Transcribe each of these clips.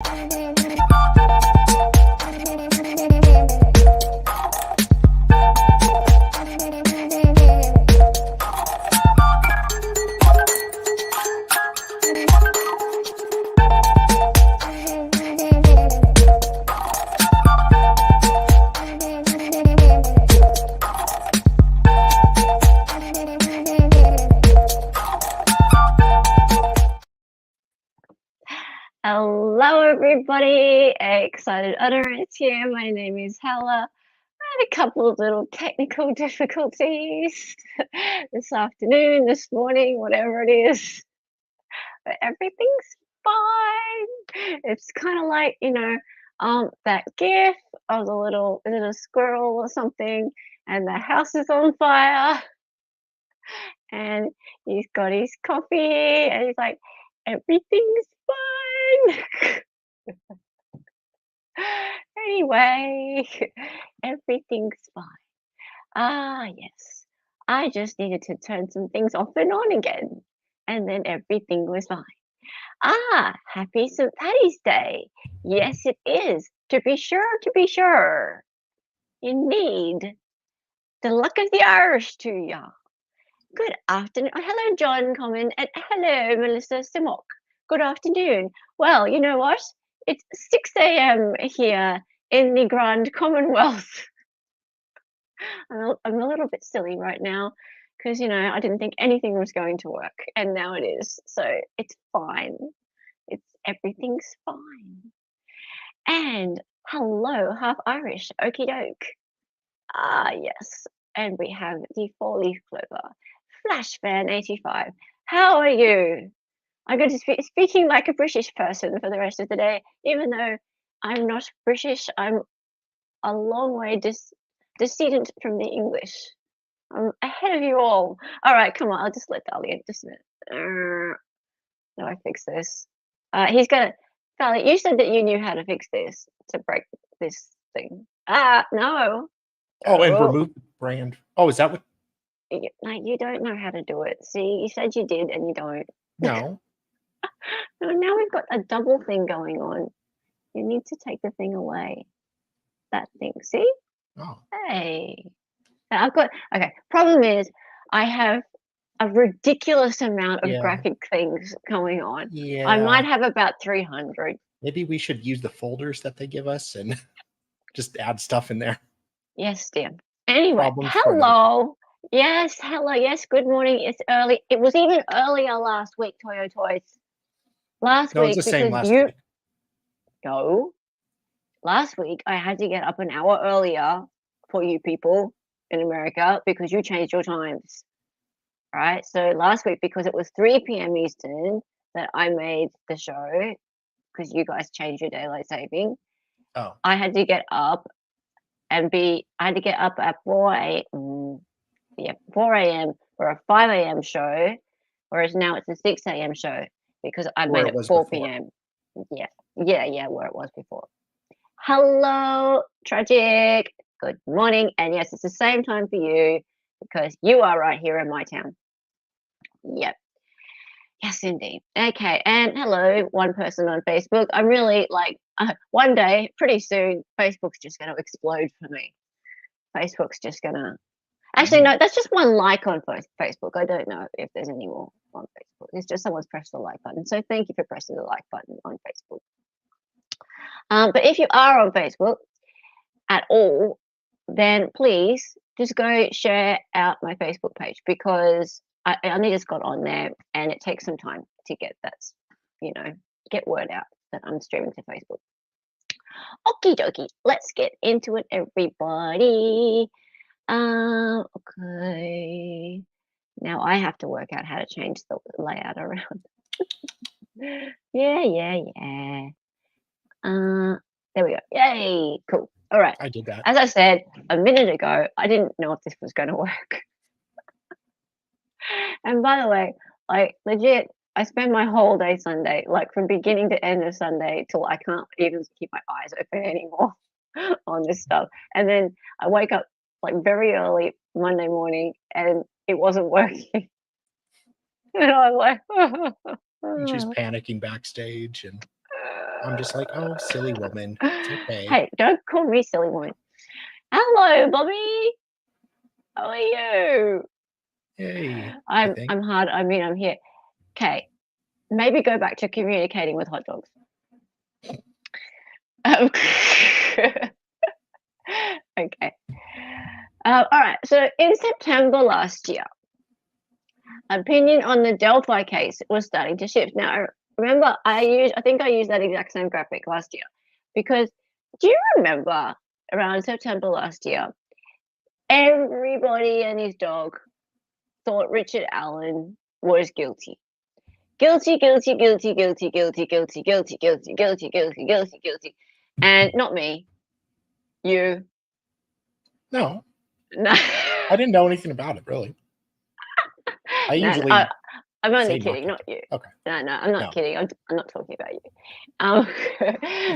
Hello everybody, Excited Utterance here. My name is Hella. I had a couple of little technical difficulties this afternoon, this morning, whatever it is, but everything's fine. It's kind of like, that gif of the little, is it a squirrel or something, and the house is on fire, and he's got his coffee, and he's like, everything's fine. Anyway, everything's fine. Ah, yes. I just needed to turn some things off and on again, and then everything was fine. Ah, happy St. Paddy's Day. Yes, it is. To be sure, to be sure. Indeed. The luck of the Irish to ya. Good afternoon. Oh, hello, John Common, and hello, Melissa Simok. Good afternoon. Well, you know what? It's 6 a.m. here in the Grand Commonwealth. I'm a little bit silly right now because, I didn't think anything was going to work, and now it is. So it's fine. Everything's fine. And hello, half Irish, okie doke. Ah, yes. And we have the four-leaf clover, Flash Fan 85. How are you? I'm going to speaking like a British person for the rest of the day, even though I'm not British. I'm a long way descendant from the English. I'm ahead of you all. All right, come on. I'll just let Dahlia in just a minute. No, I fix this. He's gonna. Dahlia, you said that you knew how to fix this to break this thing. No. Oh, and remove the brand. Oh, is that what? No, you don't know how to do it. See, you said you did, and you don't. No. No, now we've got a double thing going on. You need to take the thing away. That thing, see? Oh. Hey. Now I've got, okay, problem is I have a ridiculous amount of graphic things going on. Yeah. I might have about 300. Maybe we should use the folders that they give us and just add stuff in there. Yes, dear. Anyway, Problems for hello. Yes, hello. Yes, good morning. It's early. It was even earlier last week, Toyo Toys. Last No, week, it's the same last you week. no. Last week I had to get up an hour earlier for you people in America because you changed your times. Right? So last week, because it was 3 p.m. Eastern that I made the show, because you guys changed your daylight saving. Oh. I had to get up and I had to get up at 4 a.m. for a 5 a.m. show, whereas now it's a 6 a.m. show because I made it 4 p.m. Yeah, where it was before. Hello, Tragic. Good morning. And yes, it's the same time for you because you are right here in my town. Yep. Yes, indeed. Okay. And hello, one person on Facebook. I'm really one day, pretty soon, Facebook's just going to explode for me. Facebook's just going to. Actually, no, that's just one like on Facebook. I don't know if there's any more on Facebook. It's just someone's pressed the like button. So thank you for pressing the like button on Facebook. But if you are on Facebook at all, then please just go share out my Facebook page because I only just got on there and it takes some time to get that, get word out that I'm streaming to Facebook. Okie dokie, let's get into it, everybody. Okay. Now I have to work out how to change the layout around. Yeah. There we go. Yay, cool. All right. I did that. As I said a minute ago, I didn't know if this was going to work. And by the way, legit, I spend my whole day Sunday, from beginning to end of Sunday till I can't even keep my eyes open anymore on this stuff. And then I wake up very early Monday morning and it wasn't working. And I'm like, She's panicking backstage and I'm just like, oh, silly woman. It's okay. Hey, don't call me silly woman. Hello, Bobby. How are you? Hey. I'm hard. I mean, I'm here. Okay, maybe go back to communicating with hot dogs. Okay. All right. So in September last year, opinion on the Delphi case was starting to shift. Now, remember, I think I used that exact same graphic last year because do you remember around September last year, everybody and his dog thought Richard Allen was guilty. Guilty, guilty, guilty, guilty, guilty, guilty, guilty, guilty, guilty, guilty, guilty, guilty. And not me. You. No. No. I didn't know anything about it, really. I usually I'm only say kidding, not not you. Okay. No, I'm not kidding. I'm not talking about you.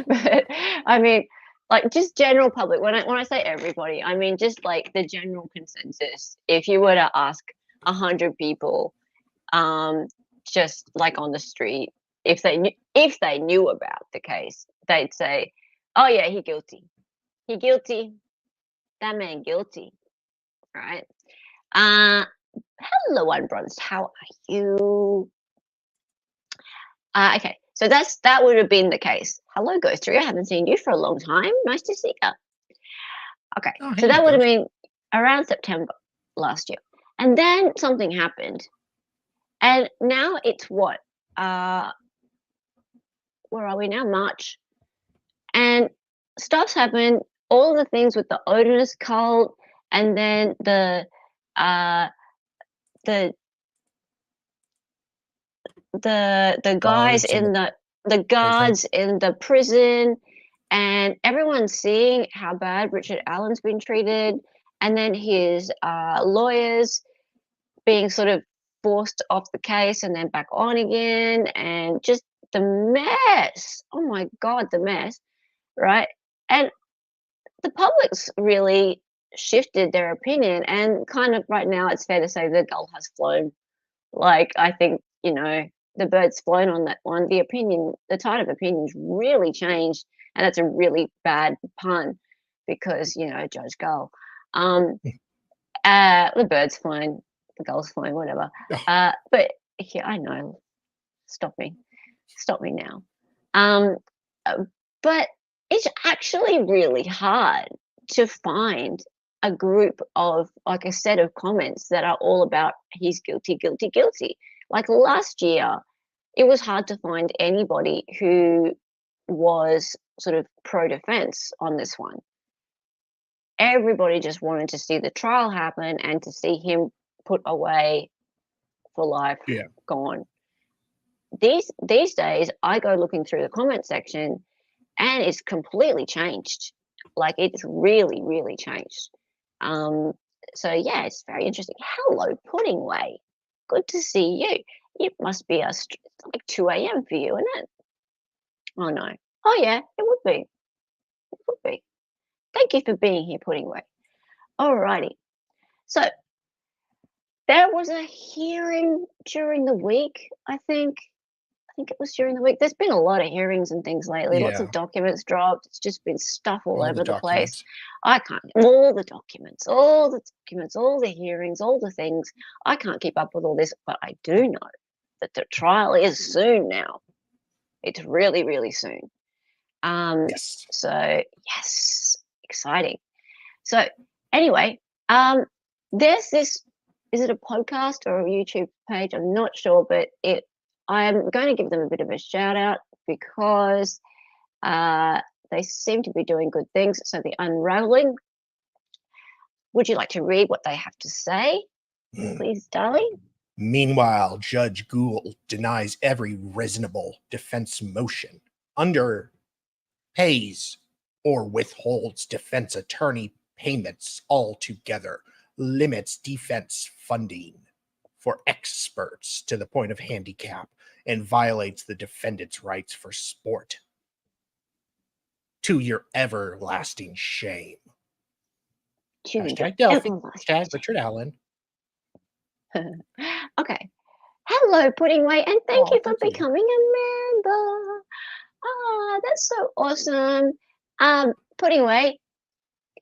But I mean, like just general public. When I say everybody, I mean just like the general consensus. If you were to ask 100 people, just like on the street, if they knew about the case, they'd say, "Oh yeah, he guilty. He guilty. That man guilty." Right? Hello, one bronze. How are you? Okay, so that would have been the case. Hello, Ghostery. I haven't seen you for a long time. Nice to see you. Okay, Oh, so hey, that would have Ghost. been around September last year, and then something happened, and now it's what? Where are we now? March, and stuff's happened. All the things with the Odinist cult, and then the guys in the guards in the prison, and everyone's seeing how bad Richard Allen's been treated, and then his lawyers being sort of forced off the case and then back on again, and just the mess. Oh my God, the mess, right? And the public's really shifted their opinion, and kind of right now it's fair to say the gull has flown. Like, I think, the bird's flown on that one. The tide of opinions really changed, and that's a really bad pun because, Judge Gull. The bird's flown, the gull's flown, whatever. But yeah, I know. Stop me now. But it's actually really hard to find a group of, like, a set of comments that are all about he's guilty, guilty, guilty. Like last year, it was hard to find anybody who was sort of pro-defense on this one. Everybody just wanted to see the trial happen and to see him put away for life, gone. These days, I go looking through the comment section, and it's completely changed. Like, it's really, really changed. So yeah, it's very interesting. Hello, Pudding Way. Good to see you. It must be like 2 a.m. for you, isn't it? Oh no. Oh yeah, it would be. It would be. Thank you for being here, Pudding Way. Alrighty. So there was a hearing during the week, I think it was during the week. There's been a lot of hearings and things lately. Lots of documents dropped. It's just been stuff all over the place. I can't. All the documents, all the hearings, all the things. I can't keep up with all this, but I do know that the trial is soon now. It's really, really soon. Yes. So yes, exciting. So anyway, there's this. Is it a podcast or a YouTube page? I'm not sure, but I'm going to give them a bit of a shout out because they seem to be doing good things. So the Unraveling. Would you like to read what they have to say, please, darling? Meanwhile, Judge Gould denies every reasonable defense motion, underpays or withholds defense attorney payments altogether, limits defense funding for experts to the point of handicap, and violates the defendant's rights for sport. To your everlasting shame. Hashtag Delphi. Hashtag Richard Allen. Okay. Hello, Pudding Way, and thank you for becoming a member. Oh, that's so awesome. Putting away,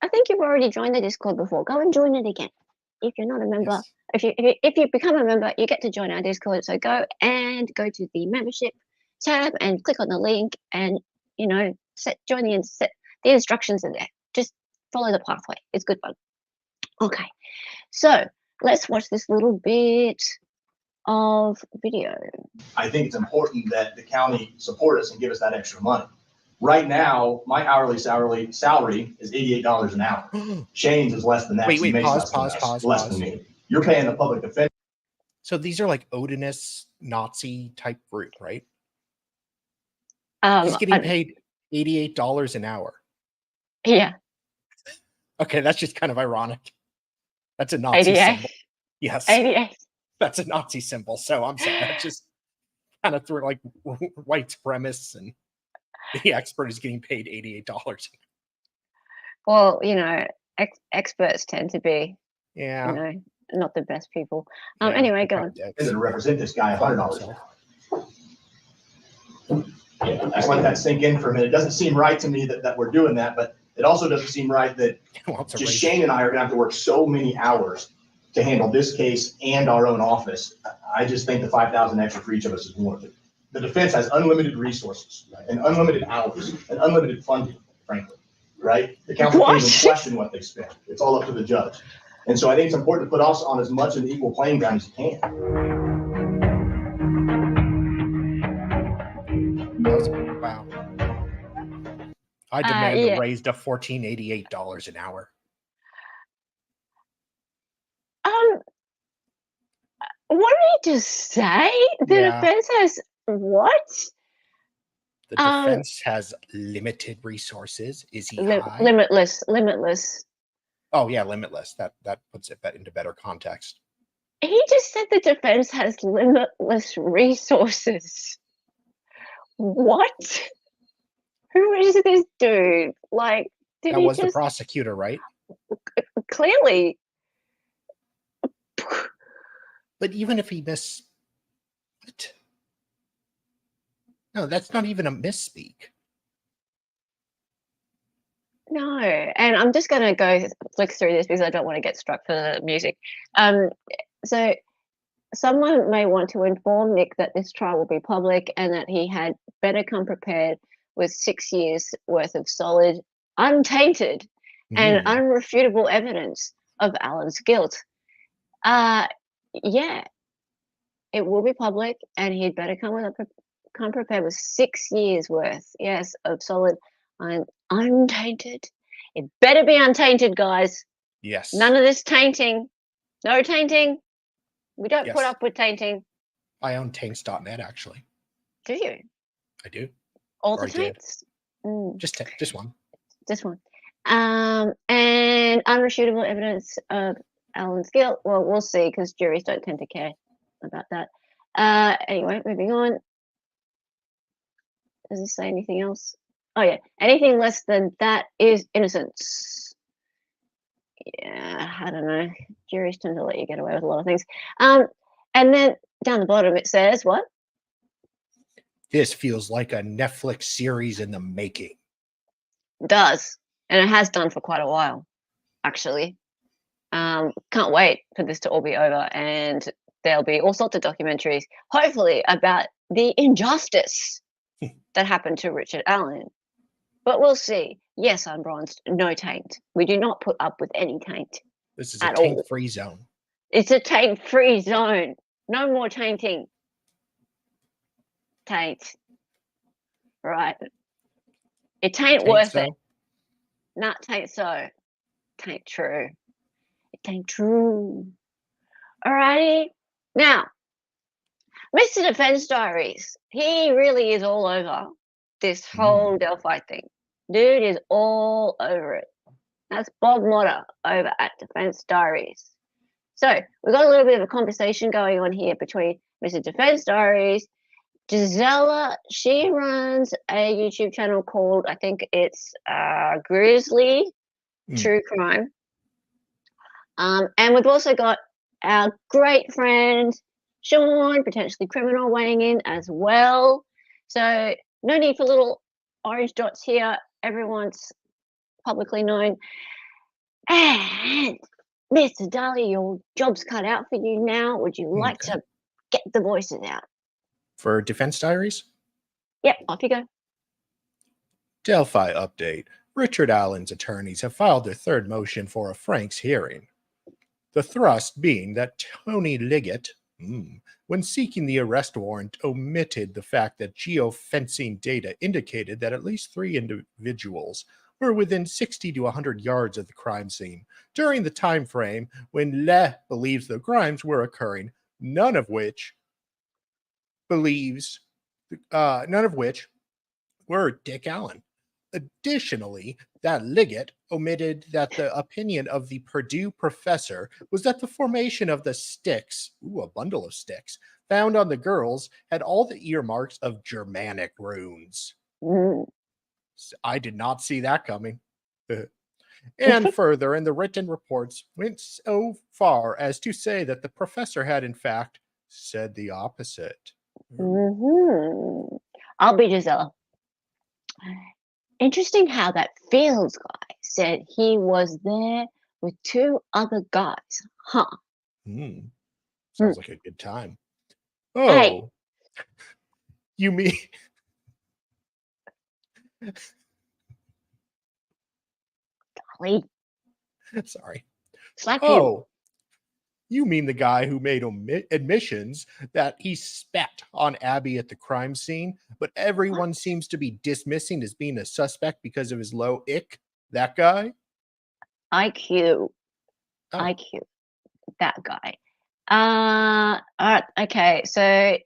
I think you've already joined the Discord before. Go and join it again. If you're not a member, Yes. if you become a member, you get to join our Discord. So go to the membership tab and click on the link, and join the instructions are there. Just follow the pathway. It's good fun. Okay, so let's watch this little bit of video. I think it's important that the county support us and give us that extra money. Right now, my hourly salary is $88 an hour. Shane's is less than that. Wait, Less than me. You're paying the public defense. So these are like Odinist Nazi type group, right? He's getting paid $88 an hour. Yeah. Okay, that's just kind of ironic. That's a Nazi 88. symbol. Yes. 88. That's a Nazi symbol. So I'm sorry. That just kind of threw like white supremacists, and the expert is getting paid $88. Well, experts tend to be, not the best people. Anyway, go on. To represent this guy $100 an hour. Yeah, just let that sink in for a minute. It doesn't seem right to me that we're doing that, but it also doesn't seem right that just Shane and I are going to have to work so many hours to handle this case and our own office. I just think the $5,000 extra for each of us is worth it. The defense has unlimited resources, right, and unlimited hours and unlimited funding, frankly, right? The council can't even question what they spend. It's all up to the judge. And so I think it's important to put us on as much of the equal playing ground as you can. Wow. I demand a raise to $14.88 an hour. What did he just say? The defense has what? The defense has limited resources. Is he high? Limitless. Oh yeah, limitless. That puts it into better context. He just said the defense has limitless resources. What? Who is this dude? Like, that was the prosecutor, right? Clearly. But even if he what? No, that's not even a misspeak. No, and I'm just going to go flick through this because I don't want to get struck for the music. So someone may want to inform Nick that this trial will be public and that he had better come prepared with 6 years worth of solid, untainted, and unrefutable evidence of Alan's guilt. Yeah, it will be public, and he'd better come prepared with 6 years worth, yes, of solid, untainted. It better be untainted, guys. Yes. None of this tainting. No tainting. We don't put up with tainting. I own taints.net, actually. Do you? I do. All the taints? Just one. Just one. And unrefutable evidence of Alan's guilt. Well, we'll see, because juries don't tend to care about that. Anyway, moving on. Does this say anything else? Oh yeah, anything less than that is innocence. Yeah, I don't know. Juries tend to let you get away with a lot of things. And then down the bottom it says what? This feels like a Netflix series in the making. It does, and it has done for quite a while, actually. Can't wait for this to all be over, and there'll be all sorts of documentaries, hopefully, about the injustice that happened to Richard Allen. But we'll see. Yes, unbronzed, no taint. We do not put up with any taint. This is a taint-free zone. It's a taint-free zone. No more tainting. Taint. Right. It taint worth it. Not taint so. Taint true. It taint true. Alrighty. Now, Mr. Defense Diaries, he really is all over this whole Delphi thing. Dude is all over it. That's Bob Motter over at Defense Diaries. So we've got a little bit of a conversation going on here between Mr. Defense Diaries, Gisela. She runs a YouTube channel called, I think it's Grizzly True Crime. And we've also got our great friend Sean, potentially criminal, weighing in as well. So no need for little orange dots here. Everyone's publicly known. And Mr. Daly, your job's cut out for you now. Would you like to get the voices out? For Defense Diaries? Yep, off you go. Delphi update. Richard Allen's attorneys have filed their third motion for a Franks hearing. The thrust being that Tony Liggett, when seeking the arrest warrant, omitted the fact that geofencing data indicated that at least 3 individuals were within 60 to 100 yards of the crime scene during the time frame when Le believes the crimes were occurring, none of which were Dick Allen. Additionally, that Liggett omitted that the opinion of the Purdue professor was that the formation of the sticks, a bundle of sticks, found on the girls had all the earmarks of Germanic runes. I did not see that coming. And further, in the written reports, went so far as to say that the professor had, in fact, said the opposite. I'll be Giselle. Interesting how that Fields guy said he was there with 2 other guys. Huh. Sounds like a good time. Oh, hey. You mean... Golly. Sorry. Slap him. You mean the guy who made admissions that he spat on Abby at the crime scene, but everyone seems to be dismissing as being a suspect because of his low ick? That guy? IQ. IQ. That guy. Okay, so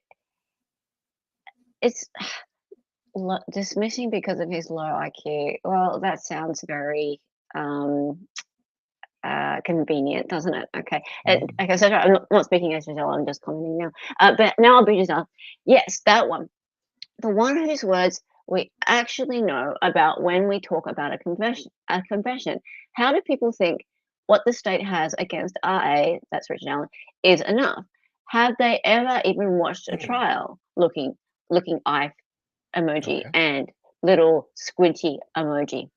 it's dismissing because of his low IQ. Well, that sounds very convenient, doesn't it? Okay. Okay, so I'm not speaking as Giselle, I'm just commenting now. But now I'll be Giselle. Yes, that one. The one whose words we actually know about when we talk about a confession. How do people think what the state has against RA, that's Richard Allen, is enough? Have they ever even watched a trial? Looking eye emoji and little squinty emoji.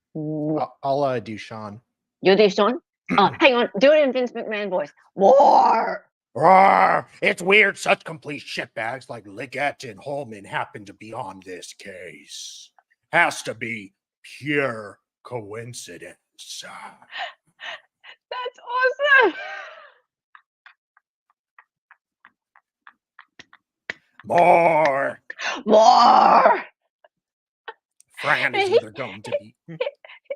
I'll do Sean. You'll do Sean? Oh, hang on. Do it in Vince McMahon voice. War! Roar! It's weird such complete shitbags like Liggett and Holman happen to be on this case. Has to be pure coincidence. That's awesome! More! More! Fran is either going to be...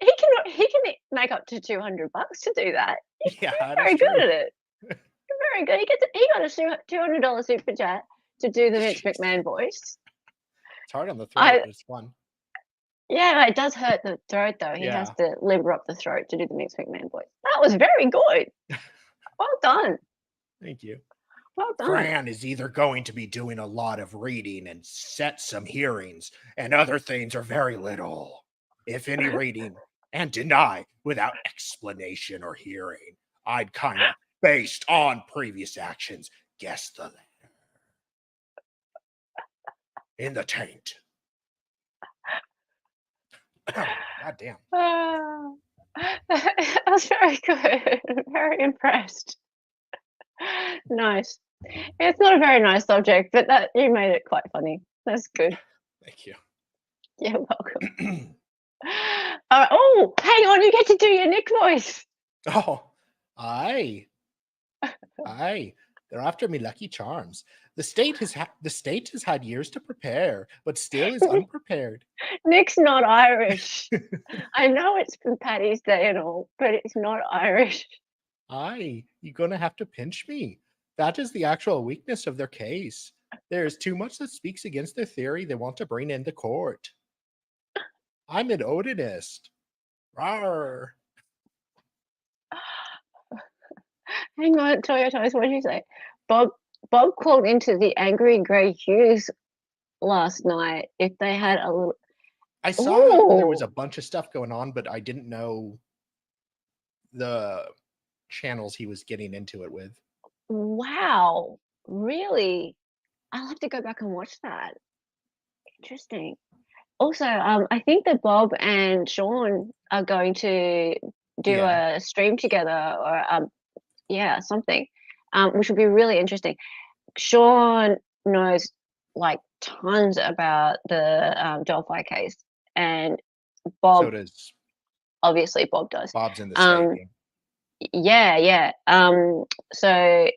He can make up to $200 to do that. Yeah, He's very good at it. Very good. He got a $200 super chat to do the Vince McMahon voice. It's hard on the throat, but it's fun. Yeah, it does hurt the throat though. He has to limber up the throat to do the Vince McMahon voice. That was very good. Well done. Thank you. Well done. Fran is either going to be doing a lot of reading and set some hearings, and other things are very little, if any, reading, and deny without explanation or hearing. I'd kind of, based on previous actions, guess the latter. In the taint. Oh, God damn. That was very good. Very impressed. Nice. It's not a very nice subject, but that you made it quite funny. That's good. Thank you. You're welcome. Oh, hang on, you get to do your Nick voice. Oh, aye. They're after me Lucky Charms. The state has had years to prepare, but still is unprepared. Nick's not Irish. I know it's Paddy's Day and all, but it's not Irish. Aye, you're gonna have to pinch me. That is the actual weakness of their case. There is too much that speaks against their theory they want to bring into court. I'm an Odinist. Rawr. Hang on, Toyotas, what did you say? Bob called into the Angry Grey Hughes last night. If they had a little... I saw there was a bunch of stuff going on, but I didn't know the channels he was getting into it with. Wow. Really? I'll have to go back and watch that. Interesting. Also, I think that Bob and Sean are going to do a stream together, or something, which will be really interesting. Sean knows like tons about the Delphi case, and Bob. So does obviously Bob does. Bob's in the state. Yeah. So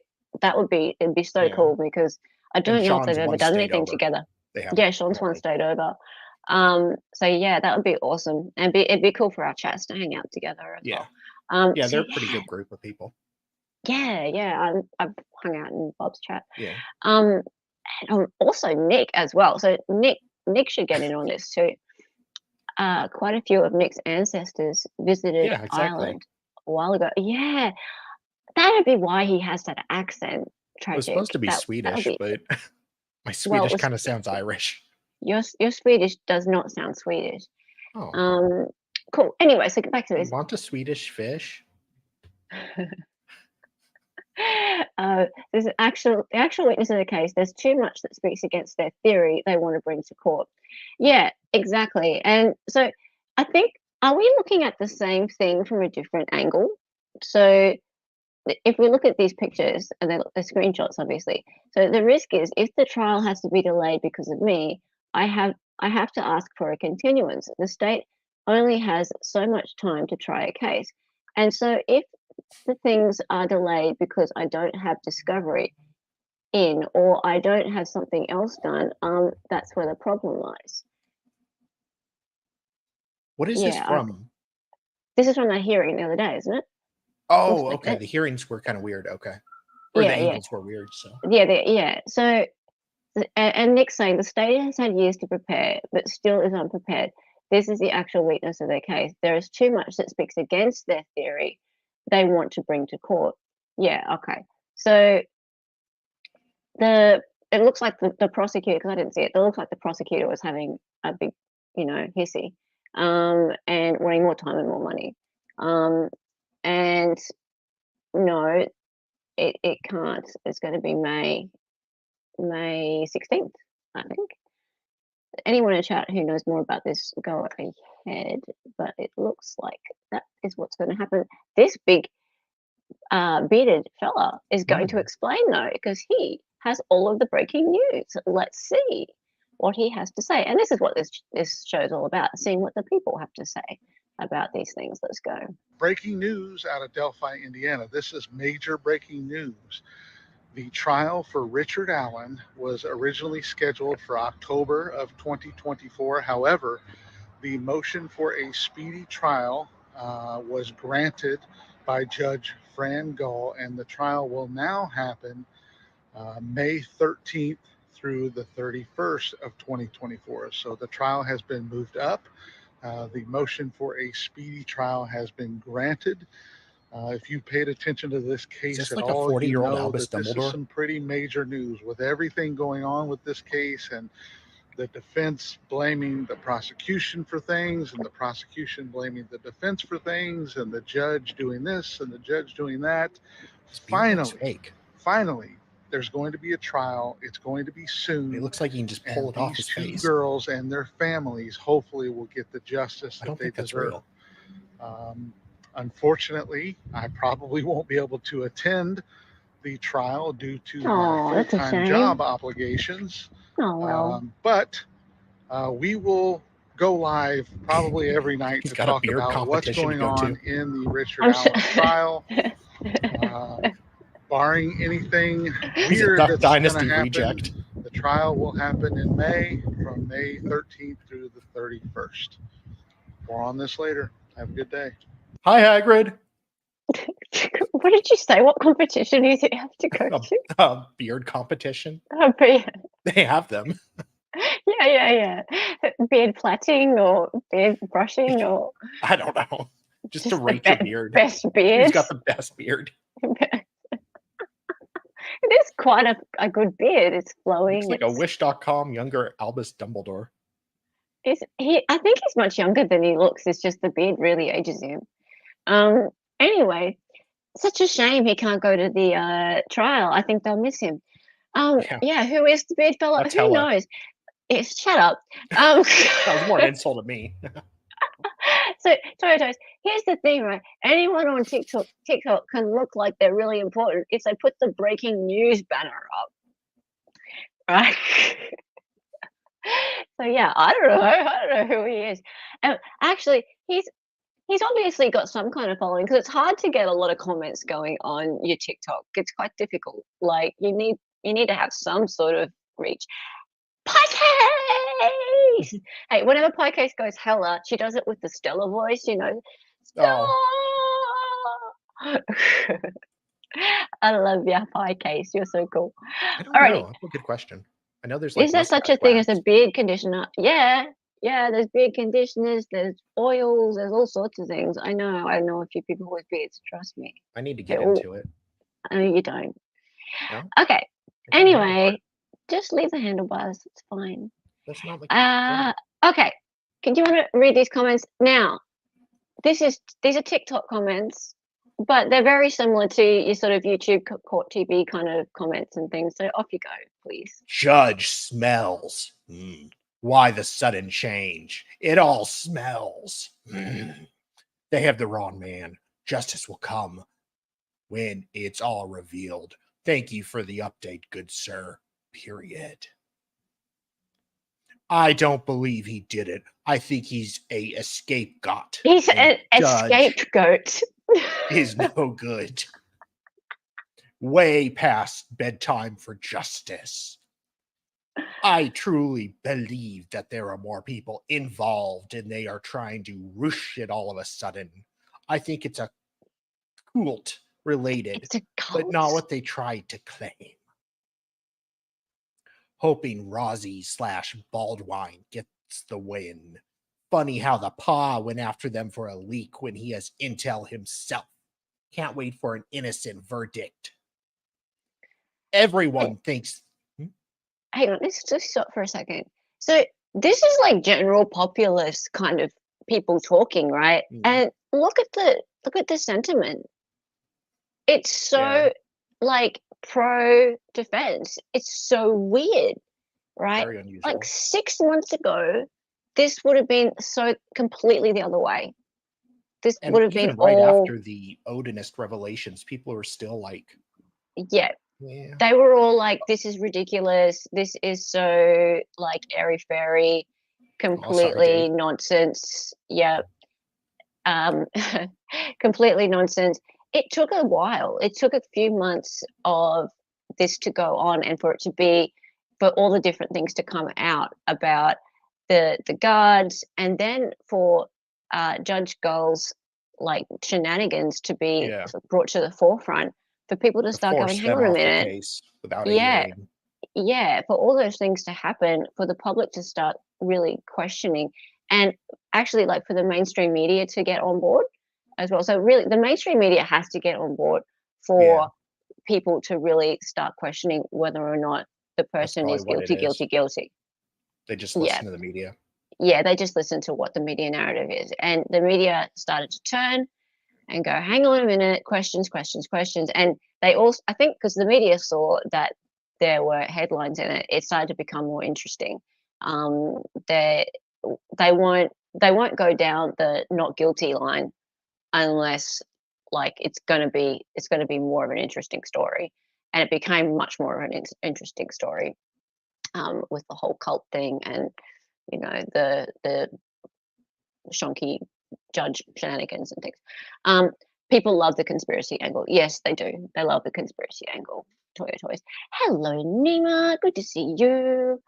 it'd be so cool, because I don't know if they've ever done anything together. Yeah, Sean's one state over. So yeah, that would be awesome, and it'd be cool for our chats to hang out together as well. They're a pretty good group of people. Yeah. I've hung out in Bob's chat. Yeah. And also Nick as well. So Nick should get in on this too. Quite a few of Nick's ancestors visited Ireland a while ago. Yeah, that'd be why he has that accent. Tragic. It was supposed to be Swedish, but my Swedish kind of sounds Irish. Your Swedish does not sound Swedish. Oh. Cool. Anyway, so get back to this. You want a Swedish fish? There's the actual witness in the case. There's too much that speaks against their theory they want to bring to court. Yeah, exactly. And so I think, are we looking at the same thing from a different angle? So if we look at these pictures, and the screenshots, obviously, so the risk is, if the trial has to be delayed because of me, I have to ask for a continuance. The state only has so much time to try a case, and so if the things are delayed because I don't have discovery in, or I don't have something else done, that's where the problem lies. What is this from? This is from the hearing the other day, isn't it? Oh, okay. The hearings were kind of weird. Okay. Or the angles were weird. So So, and Nick's saying the state has had years to prepare, but still is unprepared. This is the actual weakness of their case. There is too much that speaks against their theory they want to bring to court. Yeah, okay. So it looks like the prosecutor, because I didn't see it, looks like the prosecutor was having a big, hissy, and wanting more time and more money. And no, it can't. It's going to be May 16th, I think. Anyone in chat who knows more about this, go ahead. But it looks like that is what's going to happen. This big bearded fella is going to explain, though, because he has all of the breaking news. Let's see what he has to say. And this is what this show is all about, seeing what the people have to say about these things. Let's go. Breaking news out of Delphi, Indiana. This is major breaking news. The trial for Richard Allen was originally scheduled for October of 2024. However, the motion for a speedy trial was granted by Judge Fran Gull, and the trial will now happen May 13th through the 31st of 2024. So the trial has been moved up. The motion for a speedy trial has been granted. If you paid attention to this case at all, you know that this is some pretty major news with everything going on with this case, and the defense blaming the prosecution for things, and the prosecution blaming the defense for things, and the judge doing this and the judge doing that. Finally, there's going to be a trial. It's going to be soon. It looks like he can just pull it off his face. These two girls and their families hopefully will get the justice that they deserve. Unfortunately, I probably won't be able to attend the trial due to my full-time job obligations. But we will go live probably every night to talk about what's going on in the Richard Allen trial. Barring anything weird that's going to happen, the trial will happen in May, from May 13th through the 31st. More on this later. Have a good day. Hi, Hagrid. What did you say? What competition do you have to go to? A beard competition. Beard. They have them. Yeah. Beard plaiting or beard brushing, or I don't know. Just to rate your beard. Best beard. Who's got the best beard? It is quite a good beard. It's flowing. It's like a Wish.com younger Albus Dumbledore. I think he's much younger than he looks. It's just the beard really ages him. Anyway, such a shame he can't go to the trial. I think they'll miss him. Yeah, who is the beard fella? Who knows? Shut up. That was more an insult to me. So, Toys, here's the thing, right? Anyone on TikTok can look like they're really important if they put the breaking news banner up, right? So yeah, I don't know who he is. And actually, he's obviously got some kind of following, because it's hard to get a lot of comments going on your TikTok. It's quite difficult. Like you need to have some sort of reach. Piecase! Hey, whenever Piecase goes hella, she does it with the Stella voice, you know. Stella! Oh. I love you, Piecase. You're so cool. I don't know. That's a good question. I know there's like. Is there such a thing as a beard conditioner? Yeah, there's beard conditioners, there's oils, there's all sorts of things. I know a few people with beards, trust me. I need to get into it. No, you don't. No? Okay. Anyway, just leave the handlebars. It's fine. That's not like okay. Do you want to read these comments? Now, these are TikTok comments, but they're very similar to your sort of YouTube court TV kind of comments and things. So off you go, please. Judge smells. Why the sudden change? It all smells. They have the wrong man. Justice will come when it's all revealed. Thank you for the update, good sir. Period. I don't believe he did it. I think he's a scapegoat. He's a scapegoat. Is no good. Way past bedtime for justice. I truly believe that there are more people involved and they are trying to rush it all of a sudden. I think it's a cult related, but not what they tried to claim. Hoping Rozzy/Baldwin gets the win. Funny how the Pa went after them for a leak when he has intel himself. Can't wait for an innocent verdict. Everyone thinks... Hang on, let's just stop for a second. So this is like general populist kind of people talking, right? And look at the sentiment. It's so like pro defense. It's so weird, right? Very unusual. Like 6 months ago, this would have been so completely the other way. This would have been right all after the Odinist revelations. People were still like, yeah. They were all like, "This is ridiculous. This is so like airy fairy, completely nonsense." Yeah, completely nonsense. It took a while. It took a few months of this to go on, and for all the different things to come out about the guards, and then for Judge Gull's like shenanigans to be brought to the forefront. For people to start going, hang on a minute. For all those things to happen, for the public to start really questioning, and actually like for the mainstream media to get on board as well. So really the mainstream media has to get on board for people to really start questioning whether or not the person is guilty. They just listen to the media. Yeah, they just listen to what the media narrative is. And the media started to turn and go, hang on a minute, questions. And they also, I think, because the media saw that there were headlines in it, it started to become more interesting. They won't go down the not guilty line unless like it's going to be more of an interesting story. And it became much more of an interesting story with the whole cult thing and, you know, the shonky judge shenanigans and things. People love the conspiracy angle. Yes, they do. They love the conspiracy angle. Toys. Hello, Nima. Good to see you.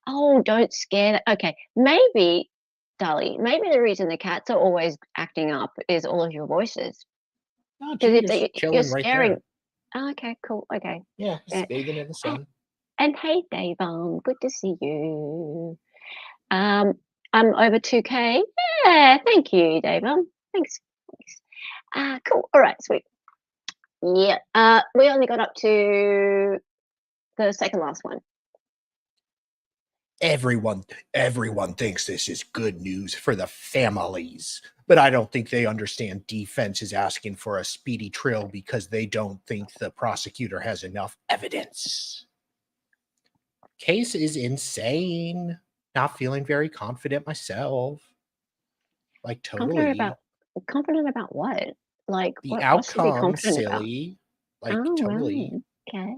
Oh, don't scare that. Okay, maybe, Dali, maybe the reason the cats are always acting up is all of your voices. No, you're scaring. Right oh, okay, cool. Okay. Yeah, bathing in the sun. And hey, Dave, good to see you. I'm over 2K. Yeah, thank you, Dave. Thanks. Cool. All right, sweet. Yeah. We only got up to the second last one. Everyone thinks this is good news for the families, but I don't think they understand defense is asking for a speedy trial because they don't think the prosecutor has enough evidence. case is insane. Not feeling very confident myself. Like totally. Confident about what? Like the what should be outcome, confident silly. About? Like totally. Right. Okay.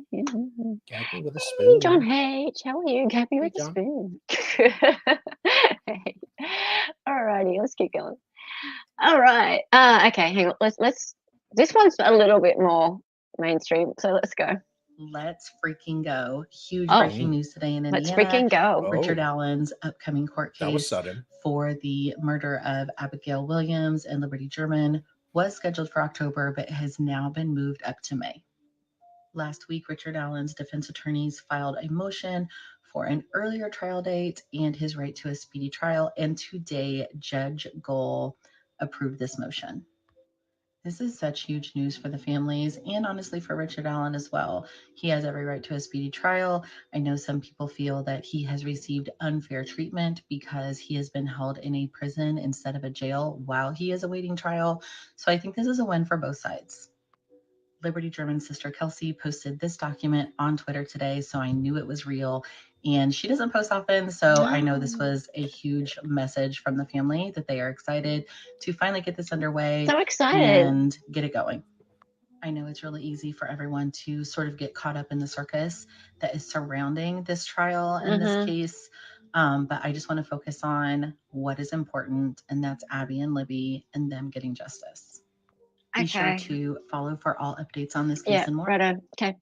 Gag me with a Hey, spoon. John H, how are you? Gag me with a John. spoon. Hey. Alrighty, let's keep going. All right. Okay, hang on. Let's. This one's a little bit more mainstream, so let's go. Let's freaking go. Huge breaking news today in Indiana. Let's freaking go. Richard Allen's upcoming court That was case sudden. for the murder of Abigail Williams and Liberty German was scheduled for October, but has now been moved up to May. Last week, Richard Allen's defense attorneys filed a motion for an earlier trial date and his right to a speedy trial, and today, Judge Gohl approved this motion. This is such huge news for the families and honestly for Richard Allen as well. He has every right to a speedy trial. I know some people feel that he has received unfair treatment because he has been held in a prison instead of a jail while he is awaiting trial. So I think this is a win for both sides. Liberty German's sister Kelsey posted this document on Twitter today, so I knew it was real. And she doesn't post often, so I know this was a huge message from the family that they are excited to finally get this underway. So excited. And get it going. I know it's really easy for everyone to sort of get caught up in the circus that is surrounding this trial and this case. But I just want to focus on what is important, and that's Abby and Libby and them getting justice. Be sure to follow for all updates on this case and more. Right. Okay.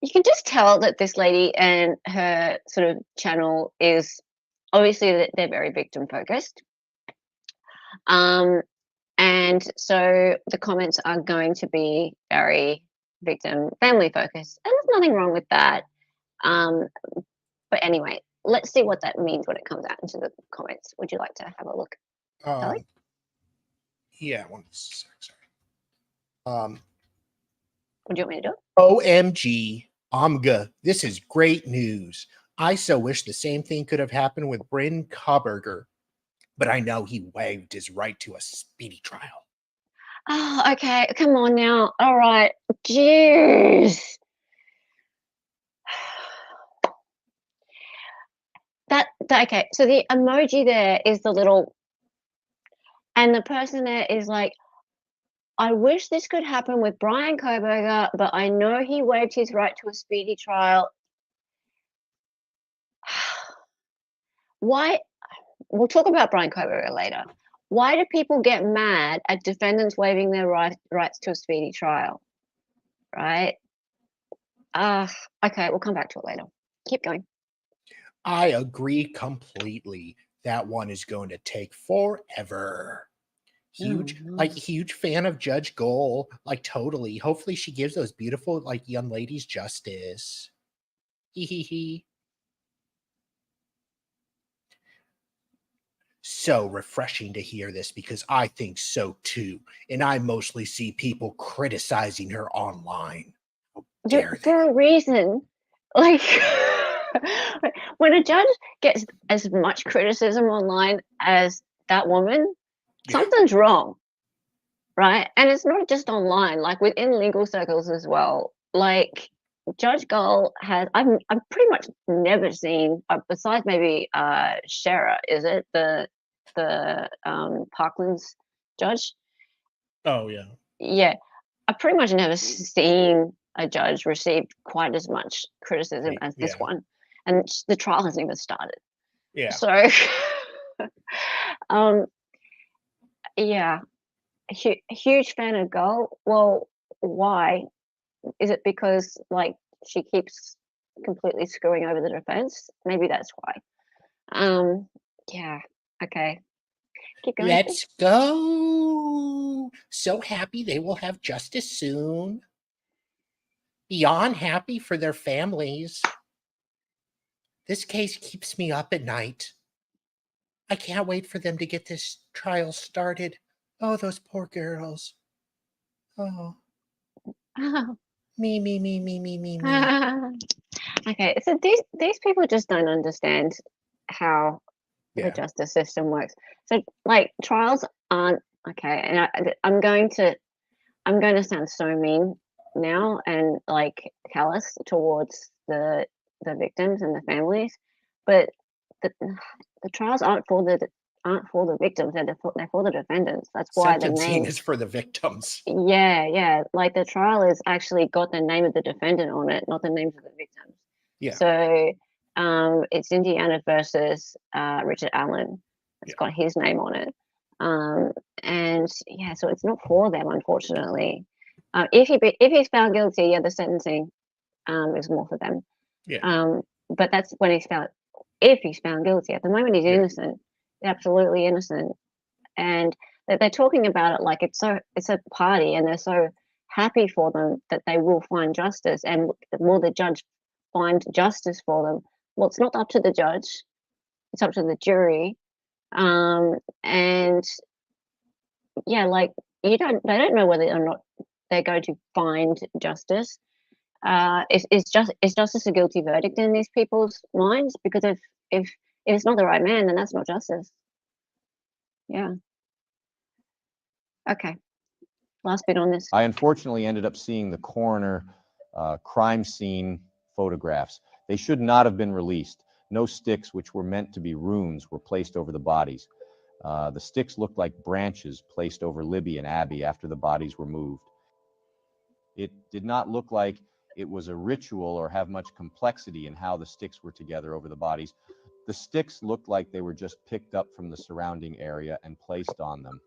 You can just tell that this lady and her sort of channel is obviously that they're very victim focused. And so the comments are going to be very victim family focused, and there's nothing wrong with that. But anyway, let's see what that means when it comes out into the comments. Would you like to have a look? Yeah, one sec, sorry. What do you want me to do? OMG, Omga, this is great news. I so wish the same thing could have happened with Bryn Kohberger, but I know he waived his right to a speedy trial. Oh, okay. Come on now. All right. Jeez. Okay. So the emoji there is the little, and the person there is like, I wish this could happen with Brian Kohberger, but I know he waived his right to a speedy trial. Why? We'll talk about Brian Kohberger later. Why do people get mad at defendants waiving their rights to a speedy trial? Right? Okay, we'll come back to it later. Keep going. I agree completely. That one is going to take forever. Huge fan of Judge Gohl. Like, totally. Hopefully she gives those beautiful, like, young ladies justice. Hee. So refreshing to hear this because I think so too. And I mostly see people criticizing her online. For a reason. Like, when a judge gets as much criticism online as that woman, something's wrong, right? And it's not just online, like within legal circles as well. Like, Judge Gohl has, I've pretty much never seen, besides maybe Shara, is it the Parkland's judge? Oh yeah. Yeah, I've pretty much never seen a judge receive quite as much criticism as this one, and the trial hasn't even started. Yeah. So, yeah, huge fan of Gohl. Well, why? Is it because like she keeps completely screwing over the defense? Maybe that's why. Yeah. Okay. Keep going. Let's go. So happy they will have justice soon. Beyond happy for their families. This case keeps me up at night. I can't wait for them to get this trial started. Oh, those poor girls. Oh. Me. Okay, so these people just don't understand how the justice system works. So, like, trials aren't okay, and I'm going to sound so mean, now and like callous towards the victims and the families, but the trials aren't for the victims. They're for the defendants. That's why the sentencing name is for the victims. Yeah. Like the trial has actually got the name of the defendant on it, not the names of the victims. Yeah. So it's Indiana versus Richard Allen. It's got his name on it. And yeah, so it's not for them, unfortunately. If he's found guilty, the sentencing is more for them. Yeah. But that's when if he's found guilty. At the moment, he's innocent, absolutely innocent, and they're talking about it like it's a party, and they're so happy for them that they will find justice, and will the judge find justice for them? Well, it's not up to the judge; it's up to the jury. And yeah, like they don't know whether or not they're going to find justice. Is justice a guilty verdict in these people's minds? Because if it's not the right man, then that's not justice. Yeah. Okay. Last bit on this. I unfortunately ended up seeing the coroner crime scene photographs. They should not have been released. No sticks, which were meant to be runes, were placed over the bodies. The sticks looked like branches placed over Libby and Abby after the bodies were moved. It did not look like it was a ritual or have much complexity in how the sticks were together over the bodies. The sticks looked like they were just picked up from the surrounding area and placed on them.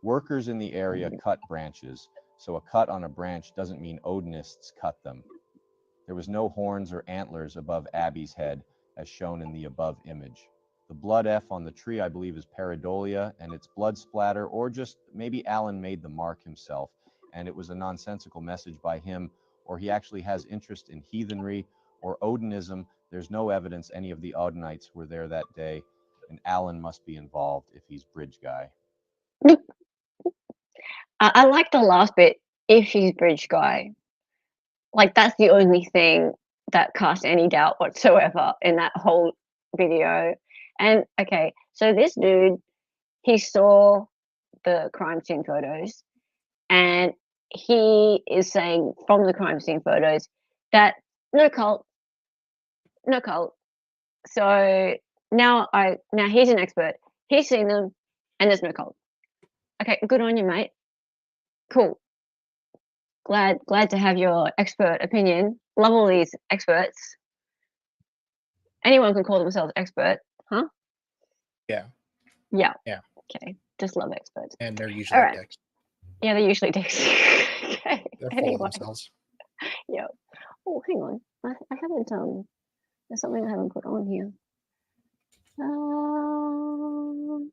Workers in the area cut branches, so a cut on a branch doesn't mean Odinists cut them. There was no horns or antlers above Abby's head, as shown in the above image. The blood F on the tree, I believe, is pareidolia, and it's blood splatter, or just maybe Alan made the mark himself, and it was a nonsensical message by him, or he actually has interest in heathenry or Odinism. There's no evidence any of the Odinites were there that day, and Alan must be involved if he's bridge guy. I like the last bit, if he's bridge guy. Like, that's the only thing that casts any doubt whatsoever in that whole video. And, okay, so this dude, he saw the crime scene photos, and he is saying from the crime scene photos that no cult. So now he's an expert. He's seen them, and there's no cult. Okay, good on you, mate. Cool. Glad to have your expert opinion. Love all these experts. Anyone can call themselves expert, huh? Yeah. Okay, just love experts. And they're usually dicks. Yeah, they're usually dicks. Okay. They're full of themselves. Yeah. Oh, hang on. I haven't there's something I haven't put on here. Oh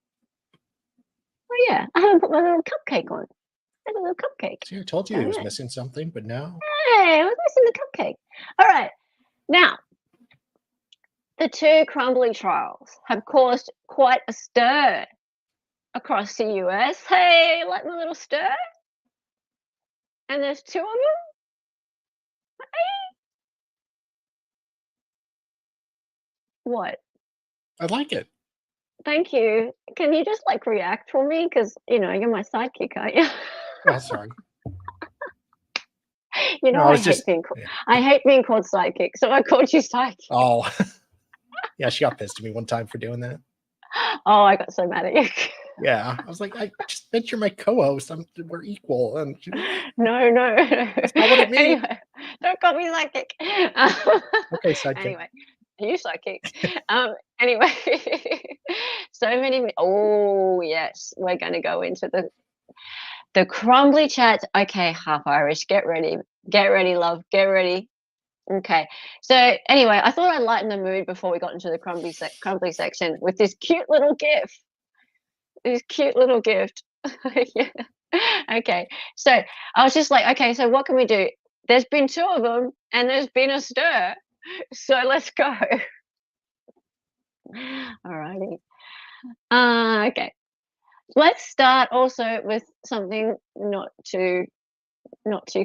yeah, I haven't put my little cupcake on. I have a little cupcake. See, I told you he was missing something, but no. Hey, I was missing the cupcake. All right. Now, the two Crumbley trials have caused quite a stir across the US. Hey, like my little stir? And there's two of them? Hey. What? I like it. Thank you. Can you just like react for me? Because, you're my sidekick, aren't you? Oh, sorry. I hate being called sidekick, so I called you sidekick. Oh, yeah, she got pissed at me one time for doing that. Oh, I got so mad at you. Yeah, I was like, I just meant you're my co-host. We're equal. And No. That's not what it means. Anyway, don't call me sidekick. Okay, sidekick. Anyway, you sidekick. Anyway, so many. Oh yes, we're going to go into the Crumbley chats. Okay, half Irish. Get ready, love. Get ready. Okay. So anyway, I thought I'd lighten the mood before we got into the Crumbley section with this cute little gift. Yeah. Okay. So I was just like, okay, so what can we do? There's been two of them, and there's been a stir. So let's go. Alrighty. Okay. Let's start also with something not too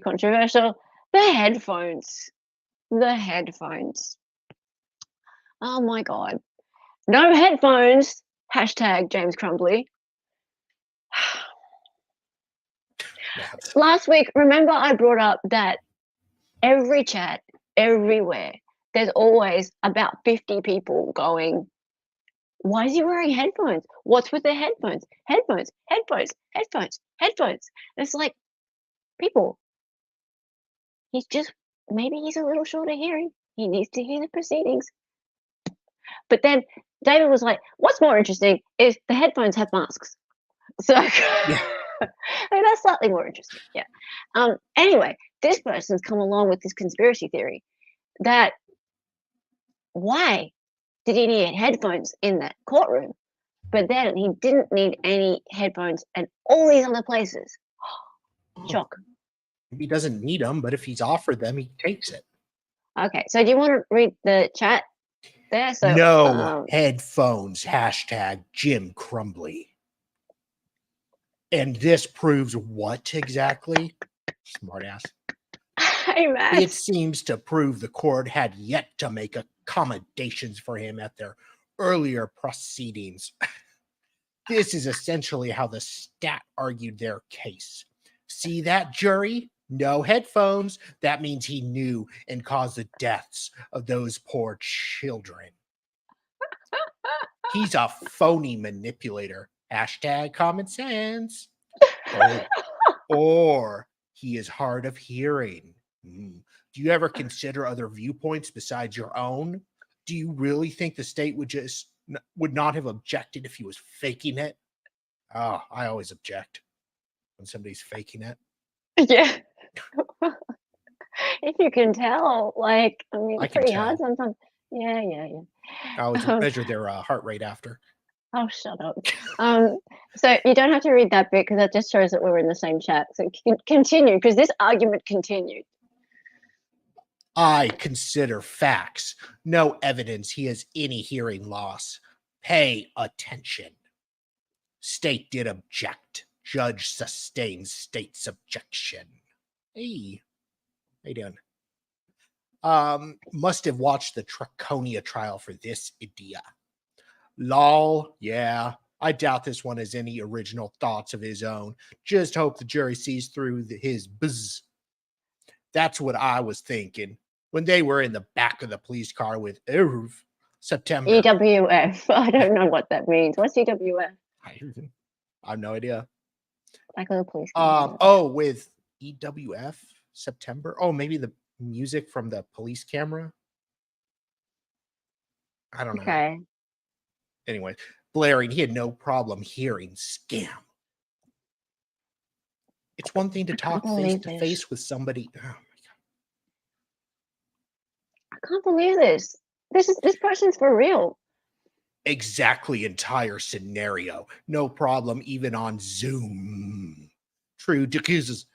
controversial. The headphones. Oh my God. No headphones. # James Crumbley. Last week, remember I brought up that every chat, everywhere, there's always about 50 people going, why is he wearing headphones? What's with the headphones? Headphones, headphones, headphones, headphones. And it's like, people, maybe he's a little short of hearing. He needs to hear the proceedings. But then David was like, what's more interesting is the headphones have masks. So Yeah. I mean, that's slightly more interesting. Yeah. Anyway, this person's come along with this conspiracy theory that why did he need headphones in that courtroom, but then he didn't need any headphones at all these other places? Shock. He doesn't need them, but if he's offered them, he takes it. Okay, so do you want to read the chat there? So no headphones, hashtag Jim Crumbley. And this proves what exactly? Smartass. Hey, Matt. It seems to prove the court had yet to make accommodations for him at their earlier proceedings. This is essentially how the stat argued their case. See that, jury? No headphones. That means he knew and caused the deaths of those poor children. He's a phony manipulator. Hashtag common sense. Or he is hard of hearing. Do you ever consider other viewpoints besides your own? Do you really think the state would not have objected if he was faking it? Oh, I always object when somebody's faking it. Yeah. If you can tell, like, I mean, it's pretty hard sometimes. Yeah. I always measure their heart rate after. Oh, shut up. So you don't have to read that bit because that just shows that we're in the same chat. So continue, because this argument continued. I consider facts. No evidence he has any hearing loss. Pay attention. State did object. Judge sustains state's objection. Hey, how you doing? Must have watched the Traconia trial for this idea. Lol, yeah. I doubt this one has any original thoughts of his own. Just hope the jury sees through his buzz. That's what I was thinking when they were in the back of the police car with September. EWF. I don't know what that means. What's EWF? I have no idea. Back of the police car. With EWF September. Oh, maybe the music from the police camera. I don't know. Okay. Anyway, blaring, he had no problem hearing. Scam. It's one thing to talk face to face with somebody. Oh my God. I can't believe this. This person's for real. Exactly, entire scenario. No problem, even on Zoom. True, D'Acusa's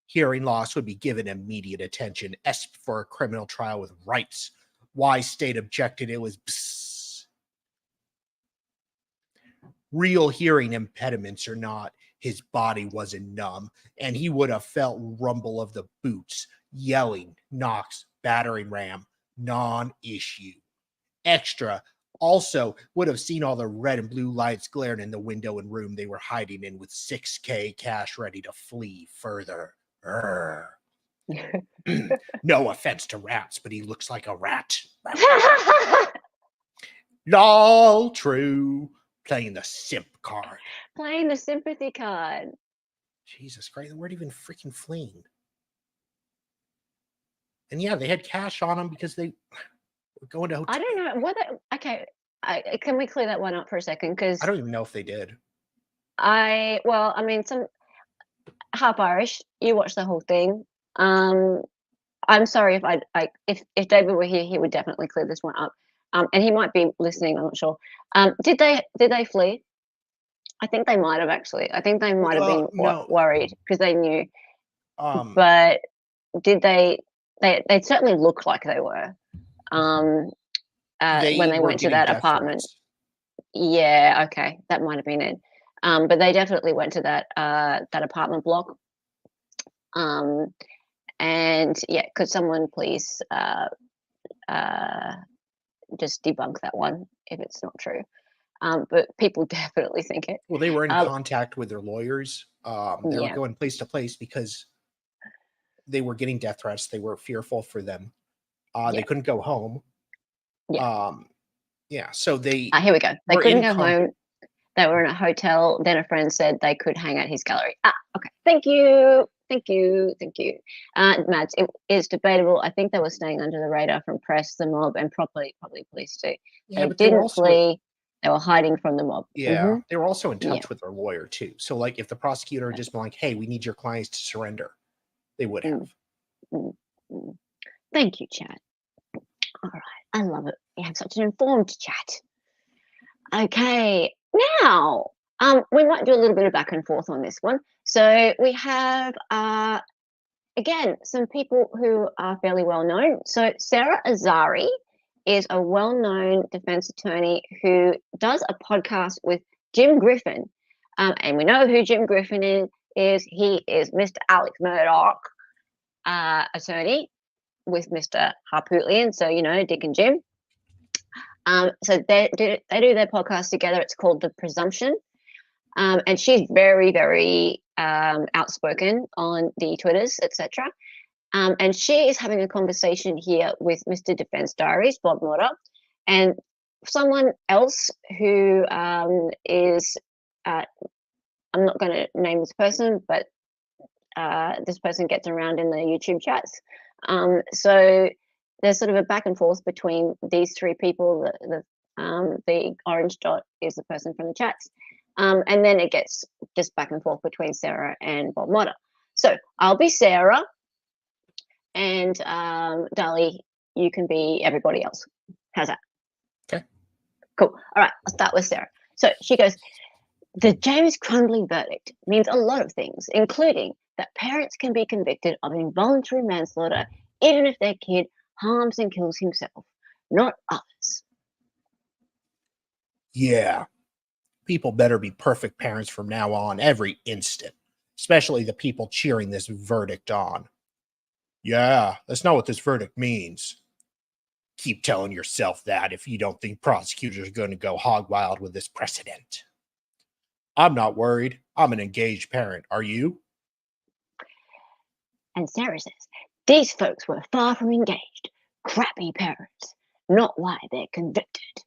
hearing loss would be given immediate attention. S for a criminal trial with rights. Why state objected? It was real hearing impediments or not, his body wasn't numb, and he would have felt rumble of the boots, yelling, knocks, battering ram, non-issue. Extra, also would have seen all the red and blue lights glaring in the window and room they were hiding in with $6,000 cash ready to flee further. No offense to rats, but he looks like a rat. Lol, true. Playing the simp card. Playing the sympathy card. Jesus Christ, they weren't even freaking fleeing. And yeah, they had cash on them because they were going to hotel. I don't know what. Okay, can we clear that one up for a second? Because I don't even know if they did. I mean, some half Irish. You watched the whole thing. I'm sorry if David were here, he would definitely clear this one up. And he might be listening. I'm not sure. Did they flee? I think they might have actually. I think they might have been worried because they knew. But did they? They certainly looked like they were. When they went to that apartment. Yeah. Okay, that might have been it. But they definitely went to that apartment block. And yeah, could someone please just debunk that one if it's not true? But people definitely think it. Well, they were in contact with their lawyers They were going place to place because they were getting death threats. They were fearful for them. They couldn't go home. So they here we go. They couldn't go home. They were in a hotel. Then a friend said they could hang out his gallery. Okay. Thank you. Mads, it is debatable. I think they were staying under the radar from press, the mob, and probably police too. They didn't flee. They were hiding from the mob. Yeah, they were also in touch with their lawyer too. So, like, if the prosecutor had just been like, "Hey, we need your clients to surrender," they would have. Thank you, Chad. All right, I love it. We have such an informed chat. Okay, now we might do a little bit of back and forth on this one. So we have again some people who are fairly well known. So Sarah Azari is a well-known defense attorney who does a podcast with Jim Griffin, and we know who Jim Griffin is. He is Mr. Alex Murdaugh, attorney with Mr. Harpootlian. So Dick and Jim. So they do their podcast together. It's called The Presumption. And she's very, very outspoken on the Twitters, etc. And she is having a conversation here with Mr. Defense Diaries, Bob Murdaugh, and someone else who is, I'm not going to name this person, but this person gets around in the YouTube chats. So there's sort of a back and forth between these three people. The orange dot is the person from the chats. And then it gets just back and forth between Sarah and Bob Murdaugh. So I'll be Sarah, and Dali, you can be everybody else. How's that? Okay. Cool. All right, I'll start with Sarah. So she goes, the James Crumbley verdict means a lot of things, including that parents can be convicted of involuntary manslaughter even if their kid harms and kills himself, not others. Yeah. People better be perfect parents from now on, every instant, especially the people cheering this verdict on. Yeah, that's not what this verdict means. Keep telling yourself that if you don't think prosecutors are going to go hog wild with this precedent. I'm not worried. I'm an engaged parent. Are you? And Sarah says, these folks were far from engaged. Crappy parents. Not why they're convicted.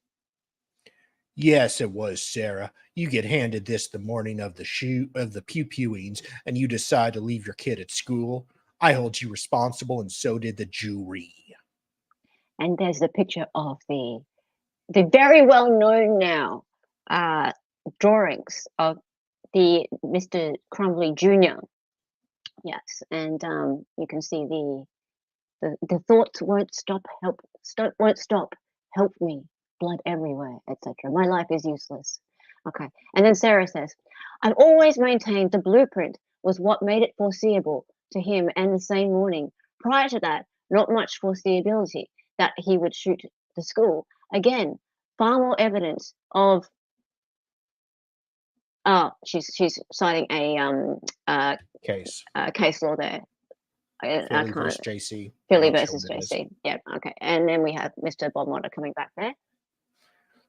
Yes, it was, Sarah. You get handed this the morning of the pew-pewings, and you decide to leave your kid at school. I hold you responsible, and so did the jury. And there's the picture of the very well-known now drawings of the Mr. Crumbley Jr. Yes, and you can see the thoughts won't stop, help me, blood everywhere, etc. My life is useless. Okay, and then Sarah says, I've always maintained the blueprint was what made it foreseeable to him, and the same morning. Prior to that, not much foreseeability that he would shoot the school. Again, far more evidence of she's citing a case law there. Philly versus JC. Philly versus JC. Yeah, okay. And then we have Mr. Bob Murdaugh coming back there.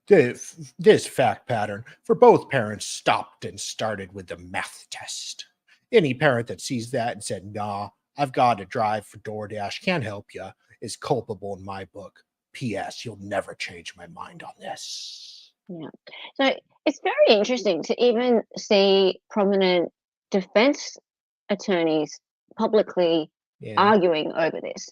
This fact pattern for both parents stopped and started with the math test. Any parent that sees that and said, nah, I've got to drive for DoorDash, can't help you, is culpable in my book. P.S. You'll never change my mind on this. Yeah. So it's very interesting to even see prominent defense attorneys publicly arguing over this.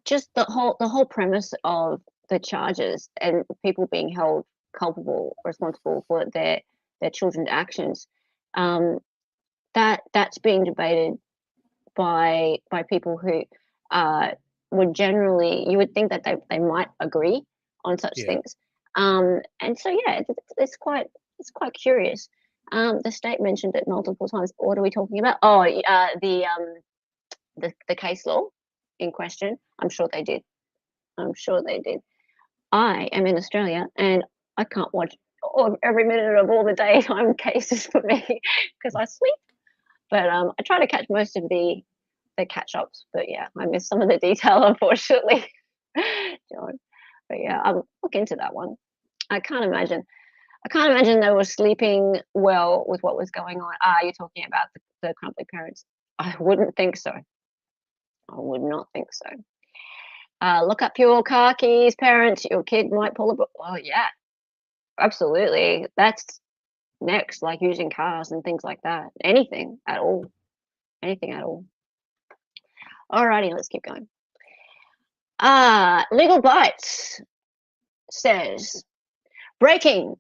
Just the whole premise of the charges and people being held culpable, responsible for their children's actions, that's being debated by people who would generally, you would think that they might agree on such things. And so it's quite curious. The state mentioned it multiple times. What are we talking about? Oh, the case law in question. I'm sure they did. I am in Australia and I can't watch every minute of all the daytime cases for me because I sleep. But I try to catch most of the catch-ups. But yeah, I miss some of the detail, unfortunately, John. But yeah, I'll look into that one. I can't imagine. I can't imagine they were sleeping well with what was going on. You're talking about the Crumbley parents. I wouldn't think so. I would not think so. Look up your car keys, parents. Your kid might pull a book. Oh, yeah, absolutely. That's next, like using cars and things like that. Anything at all. Anything at all. Alrighty, let's keep going. Legal Bites says, breaking.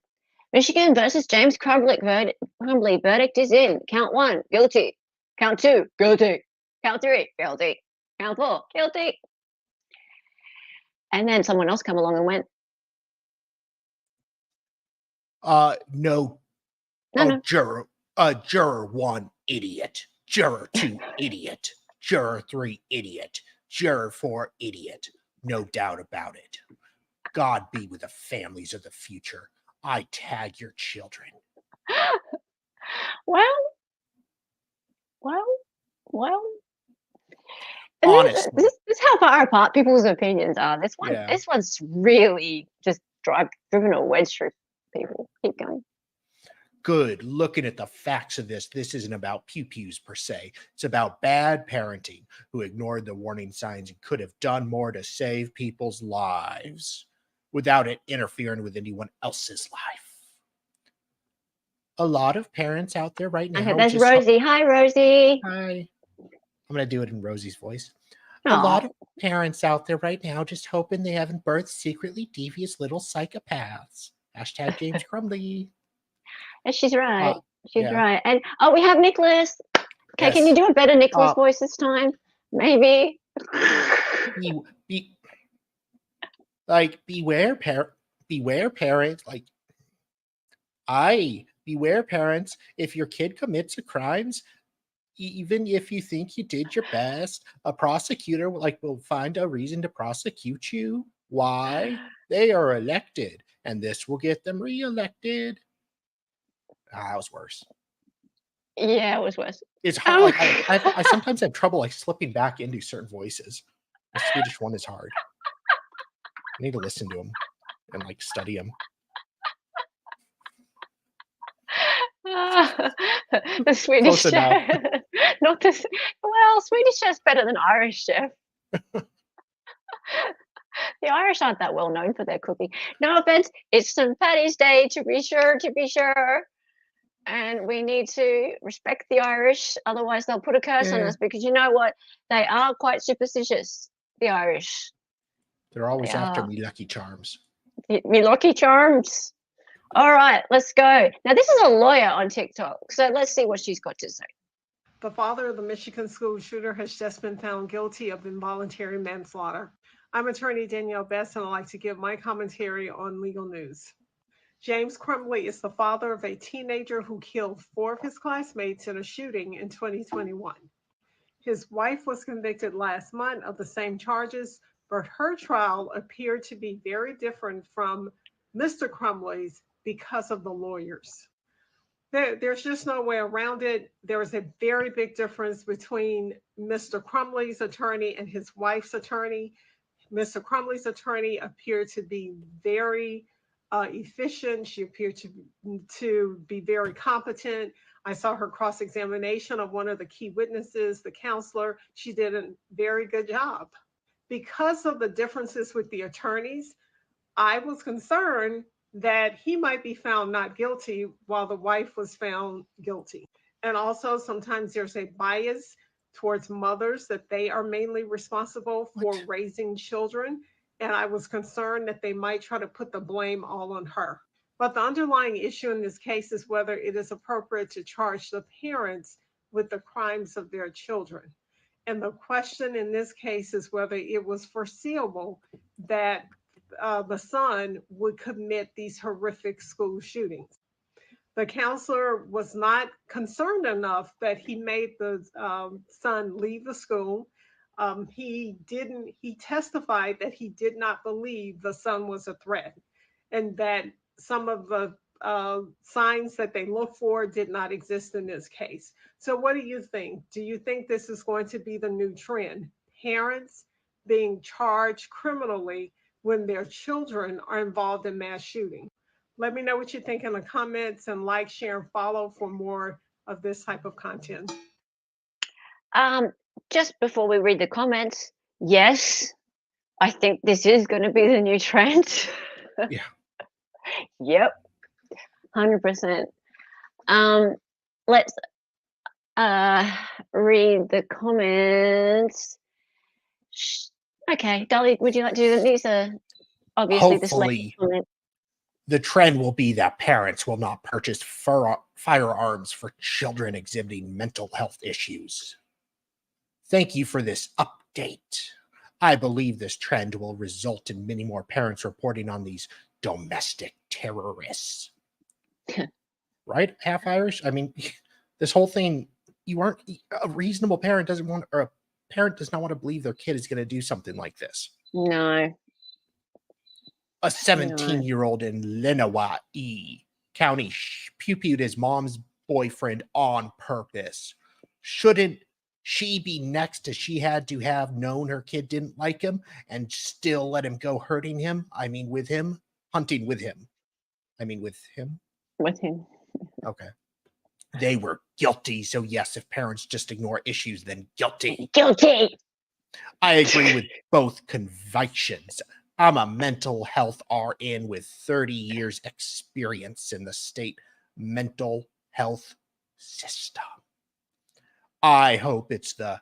Michigan versus James Crumbley verdict is in. Count 1, guilty. Count 2, guilty. Count 3, guilty. Count 4, guilty. And then someone else come along and went, no. No. Juror 1, idiot. Juror 2, idiot. Juror 3, idiot. Juror 4, idiot. No doubt about it. God be with the families of the future. I tag your children. Well. Honestly, this is how far apart people's opinions are. This one's really just driven a wedge through people. Keep going. Good. Looking at the facts of this isn't about pew-pews per se. It's about bad parenting who ignored the warning signs and could have done more to save people's lives without it interfering with anyone else's life. A lot of parents out there right now. Okay, there's Rosie. Hi, Rosie. Hi. I'm going to do it in Rosie's voice. Aww. A lot of parents out there right now just hoping they haven't birthed secretly devious little psychopaths. Hashtag James Crumbley. She's right. She's right. And we have Nicholas. Okay, Yes. Can you do a better Nicholas voice this time? Maybe. Beware parents. Beware parents. If your kid commits a crimes, even if you think you did your best, a prosecutor will find a reason to prosecute you. Why? They are elected, and this will get them reelected. That was worse. Yeah, it was worse. It's hard. I sometimes have trouble slipping back into certain voices. The Swedish one is hard. I need to listen to them and study them. The Swedish chef. Not the Swedish chef's better than Irish chef. The Irish aren't that well known for their cooking. No offense, it's St. Paddy's Day to be sure. And we need to respect the Irish, otherwise they'll put a curse on us, because you know what? They are quite superstitious, the Irish. They're always after me Lucky Charms. Me Lucky Charms. All right, let's go. Now, this is a lawyer on TikTok, so let's see what she's got to say. The father of the Michigan school shooter has just been found guilty of involuntary manslaughter. I'm attorney Danielle Best, and I'd like to give my commentary on legal news. James Crumbley is the father of a teenager who killed 4 of his classmates in a shooting in 2021. His wife was convicted last month of the same charges, but her trial appeared to be very different from Mr. Crumbley's because of the lawyers. There's just no way around it. There is a very big difference between Mr. Crumbley's attorney and his wife's attorney. Mr. Crumbley's attorney appeared to be very efficient. She appeared to be very competent. I saw her cross-examination of one of the key witnesses, the counselor. She did a very good job. Because of the differences with the attorneys, I was concerned that he might be found not guilty while the wife was found guilty. And also sometimes there's a bias towards mothers that they are mainly responsible for raising children. And I was concerned that they might try to put the blame all on her. But the underlying issue in this case is whether it is appropriate to charge the parents with the crimes of their children. And the question in this case is whether it was foreseeable that the son would commit these horrific school shootings. The counselor was not concerned enough that he made the son leave the school. He testified that he did not believe the son was a threat, and that some of the signs that they look for did not exist in this case. So what do you think? Do you think this is going to be the new trend? Parents being charged criminally when their children are involved in mass shooting? Let me know what you think in the comments, and like, share, and follow for more of this type of content. Just before we read the comments, yes, I think this is going to be the new trend. Yeah. Yep. 100%. Let's read the comments. Okay, Dolly, would you like to do them? These are obviously Hopefully, the trend will be that parents will not purchase firearms for children exhibiting mental health issues. Thank you for this update. I believe this trend will result in many more parents reporting on these domestic terrorists. Right? Half Irish? I mean, this whole thing, a reasonable parent doesn't want, or a parent does not want to believe their kid is going to do something like this. No. A 17-year-old in Lenawee County pew-pewed his mom's boyfriend on purpose. Shouldn't she be next, as she had to have known her kid didn't like him and still let him go hunting with him? With him. Okay. They were guilty. So yes, if parents just ignore issues, then guilty. Guilty. I agree with both convictions. I'm a mental health RN with 30 years experience in the state mental health system. I hope it's the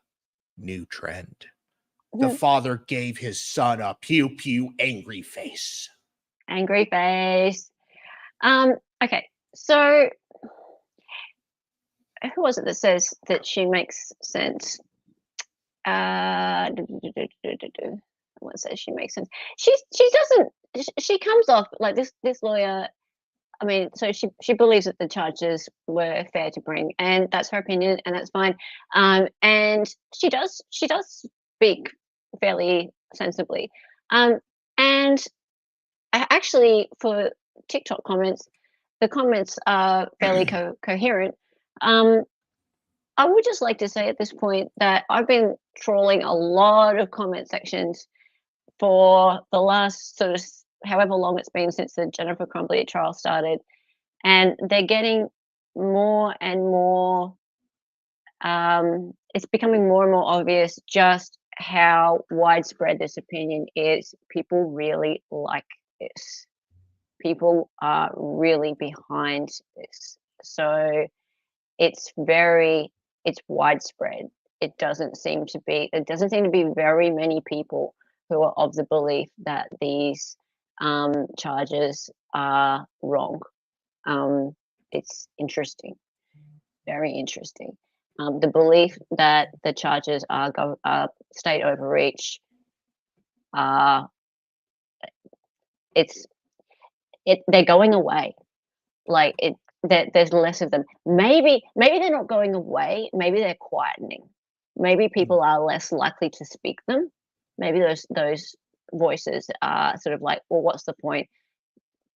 new trend. The father gave his son a pew-pew angry face. Angry face. Okay, so who was it that says that she makes sense? Someone says she makes sense. She doesn't. She comes off like this lawyer. I mean, so she believes that the charges were fair to bring, and that's her opinion, and that's fine. And she does speak fairly sensibly. And actually, for TikTok comments, the comments are fairly coherent. I would just like to say at this point that I've been trawling a lot of comment sections for the last sort of however long it's been since the Jennifer Crumbley trial started, and they're getting more and more, it's becoming more and more obvious just how widespread this opinion is. People really like this. People are really behind this. So it's widespread. It doesn't seem to be very many people who are of the belief that these charges are wrong. It's interesting, very interesting. The belief that the charges are state overreach, they're going away. Like there's less of them. Maybe they're not going away. Maybe they're quietening. Maybe people are less likely to speak them. Maybe those voices are sort of like, well, what's the point?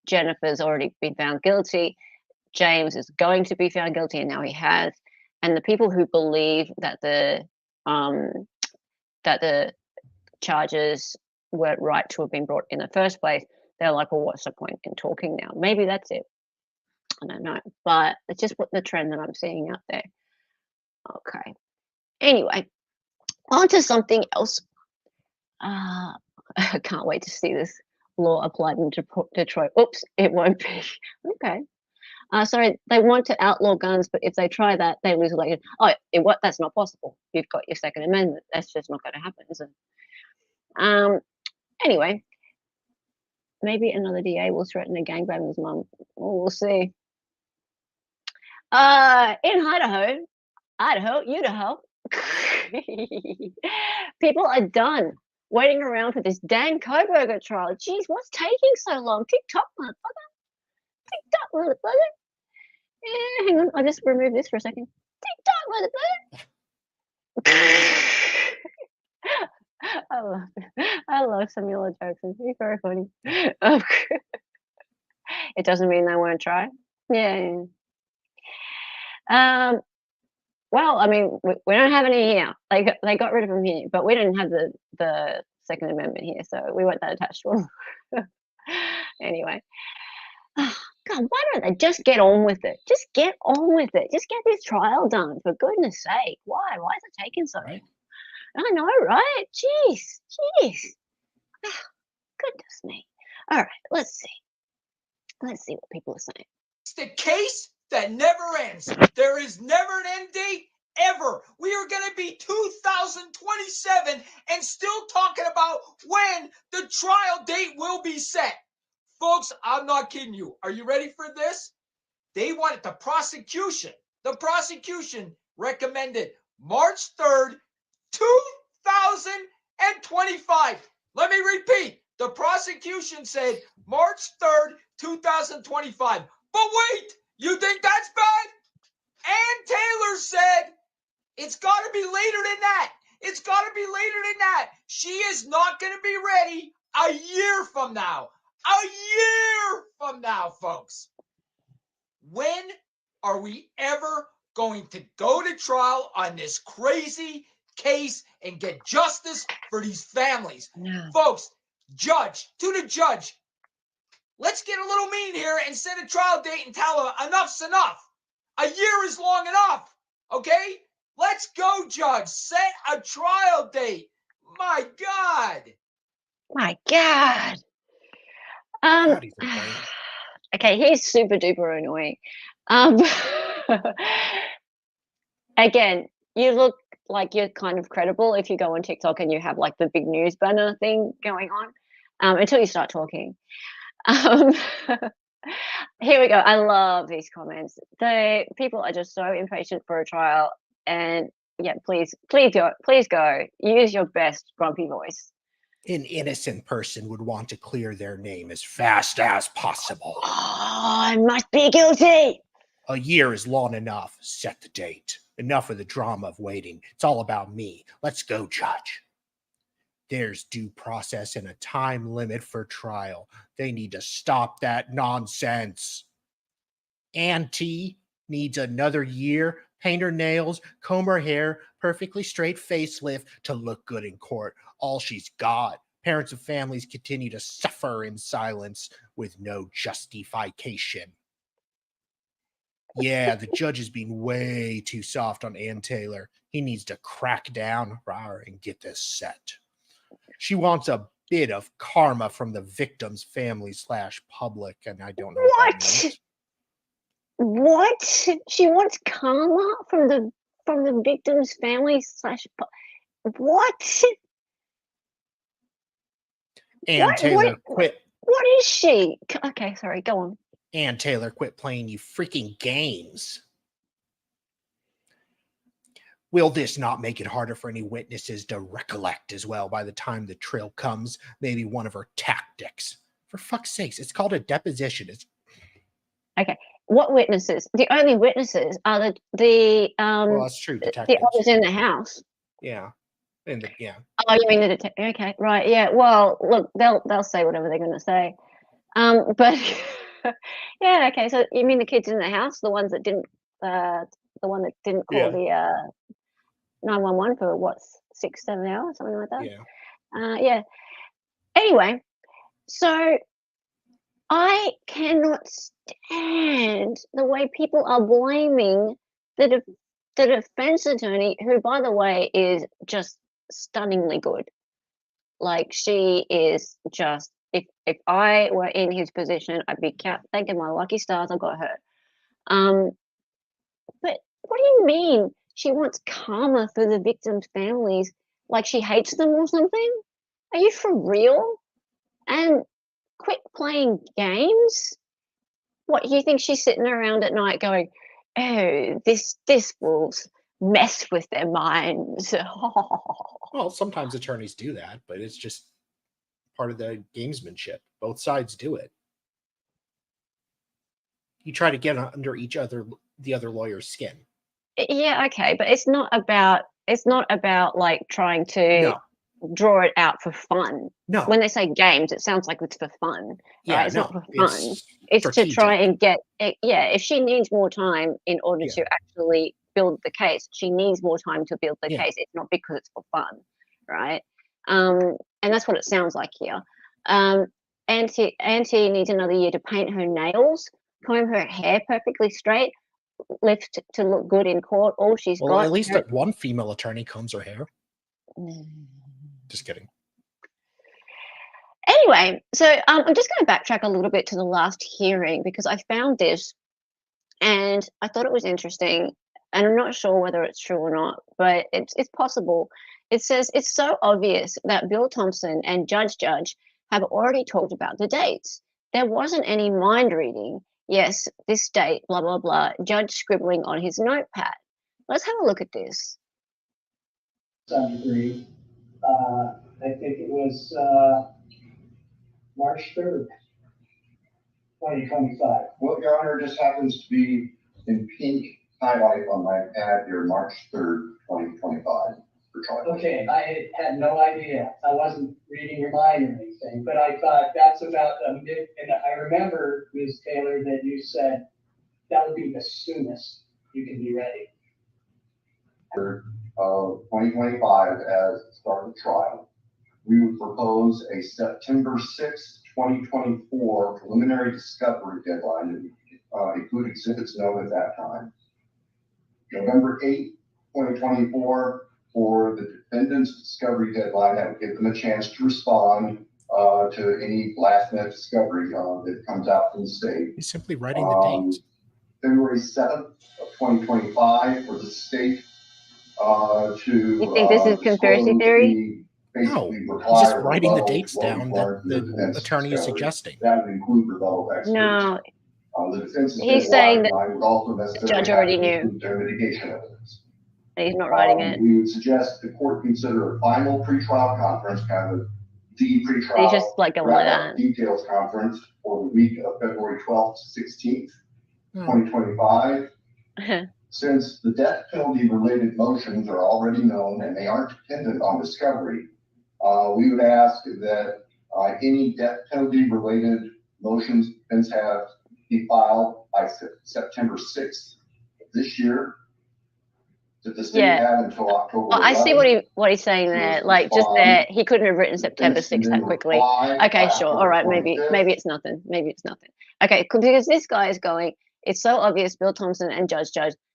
Jennifer's already been found guilty. James is going to be found guilty, and now he has. And the people who believe that the charges weren't right to have been brought in the first place, they're like, well, what's the point in talking now? Maybe that's it. I don't know, but it's just what the trend that I'm seeing out there. Okay. Anyway, on to something else. I can't wait to see this law applied in Detroit. Oops, it won't be. Okay. Sorry, they want to outlaw guns, but if they try that, they lose election. Oh, that's not possible. You've got your Second Amendment. That's just not going to happen, is it? Anyway, maybe another DA will threaten a gangbanger's mum. Oh, we'll see. In Idaho, people are done waiting around for this Dan Kohberger trial. Jeez, what's taking so long? TikTok, motherfucker. TikTok, motherfucker. Yeah, hang on, I'll just remove this for a second. TikTok, motherfucker. I love Samuel L. Jackson. He's very funny. It doesn't mean they won't try. Yeah. Well, I mean, we don't have any here. They got rid of them here, but we didn't have the Second Amendment here, so we weren't that attached to them. Anyway, Oh, God, why don't they just get on with it? Just get on with it. Just get this trial done, for goodness sake. Why? Why is it taking so long? I know, right? Jeez. Oh, goodness me. All right, let's see. Let's see what people are saying. It's the case that never ends. There is never an end date, ever. We are going to be 2027 and still talking about when the trial date will be set. Folks, I'm not kidding you. Are you ready for this? They wanted the prosecution recommended March 3rd, 2025. Let me repeat. The prosecution said March 3rd, 2025. But wait, you think that's bad? Ann Taylor said it's got to be later than that. It's got to be later than that. She is not going to be ready a year from now. A year from now, folks. When are we ever going to go to trial on this crazy case and get justice for these families? No. Folks, judge, let's get a little mean here and set a trial date and tell her enough's enough. A year is long enough, okay? Let's go, judge. Set a trial date. My God. My God. Okay, he's super duper annoying. Again, you look like you're kind of credible if you go on TikTok and you have like the big news banner thing going on, until you start talking. Here we go. I love these comments. The people are just so impatient for a trial, and yeah, please go. Use your best grumpy voice. An innocent person would want to clear their name as fast as possible. Oh, I must be guilty. A year is long enough. Set the date. Enough of the drama of waiting. It's all about me. Let's go, judge. There's due process and a time limit for trial. They need to stop that nonsense. Auntie needs another year, paint her nails, comb her hair, perfectly straight facelift to look good in court. All she's got. Parents of families continue to suffer in silence with no justification. Yeah, the judge is being way too soft on Ann Taylor. He needs to crack down and get this set. She wants a bit of karma from the victim's family / public, and I don't know what that means. What? She wants karma from the victim's family / what? Ann Taylor quit. What is she? Okay, sorry, go on. Ann Taylor, quit playing you freaking games. Will this not make it harder for any witnesses to recollect as well by the time the trial comes? Maybe one of her tactics. For fuck's sakes, it's called a deposition. Okay. What witnesses? The only witnesses are the well, that's true. Detectives. The others in the house. Yeah. Yeah. Oh, you mean the detective? Okay, right. Yeah. Well, look, they'll say whatever they're going to say. But yeah. Okay. So you mean the kids in the house, the ones that didn't, the one that didn't call the 911 for what, 6-7 hours, something like that. Yeah. Yeah. Anyway, so I cannot stand the way people are blaming the defense attorney, who, by the way, is just stunningly good. Like, she is just, if I were in his position, I'd be thanking my lucky stars I got her. But what do you mean she wants karma for the victims' families? Like she hates them or something? Are you for real? And quit playing games? What, you think she's sitting around at night going, oh, this will mess with their minds? Well, sometimes attorneys do that, but it's just part of the gamesmanship. Both sides do it. You try to get under the other lawyer's skin. Yeah, okay, but it's not about like trying to draw it out for fun. No. When they say games, it sounds like it's for fun. Yeah, right? It's not for fun. It's to try and get it. Yeah, if she needs more time in order to actually build the case, she needs more time to build the case. It's not because it's for fun, right? And that's what it sounds like here. Auntie needs another year to paint her nails, comb her hair perfectly straight, lift to look good in court. All she's Well, got. at least one female attorney combs her hair. Just kidding. Anyway, so I'm just going to backtrack a little bit to the last hearing because I found this and I thought it was interesting. And I'm not sure whether it's true or not, but it's possible. It says it's so obvious that Bill Thompson and Judge have already talked about the dates. There wasn't any mind reading. Yes, this date, blah, blah, blah. Judge scribbling on his notepad. Let's have a look at this. Some degree. I think it was March 3rd, 2025. Well, Your Honor, just happens to be in pink highlight on my pad here, March 3rd, 2025. Okay, I had no idea. I wasn't reading your mind or anything, but I thought that's about and I remember, Ms. Taylor, that you said that would be the soonest you can be ready. 2025 as the start of the trial. We would propose a September 6th, 2024 preliminary discovery deadline, include exhibits known at that time. November 8th, 2024 for the defendant's discovery deadline. That would give them a chance to respond to any last minute discovery that comes out from the state. He's simply writing the dates. February 7th of 2025 for the state to. You think this is conspiracy theory? No, he's just writing the dates down that the attorney is suggesting. That would include rebuttal experts. No, The defense he's saying that would also necessarily the judge already knew. their mitigation evidence. And he's not writing it. We would suggest the court consider a final pretrial conference, kind of the pretrial He's just like going like that. details conference for the week of February 12th to 16th, 2025. Since the death penalty related motions are already known and they aren't dependent on discovery, we would ask that any death penalty related motions defense have be filed by September 6th of this year. That the state have until October. Well, I see what he's saying there. Like just there, he couldn't have written September 6th that quickly. Okay, sure. All right, maybe it's nothing. Maybe it's nothing. Okay, because this guy is going. It's so obvious. Bill Thompson and Judge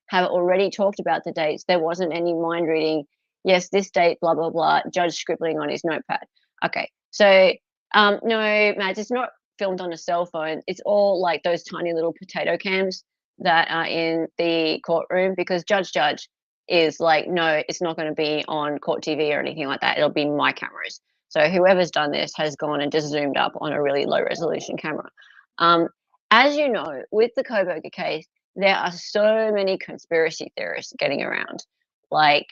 have already talked about the dates. There wasn't any mind reading. Yes, this date, blah blah blah. Judge scribbling on his notepad. Okay, so no, Mads, it's not filmed on a cell phone. It's all like those tiny little potato cams that are in the courtroom because Judge is like, no, it's not going to be on court TV or anything like that. It'll be my cameras. So whoever's done this has gone and just zoomed up on a really low resolution camera. As you know, with the Kohberger case, there are so many conspiracy theorists getting around. Like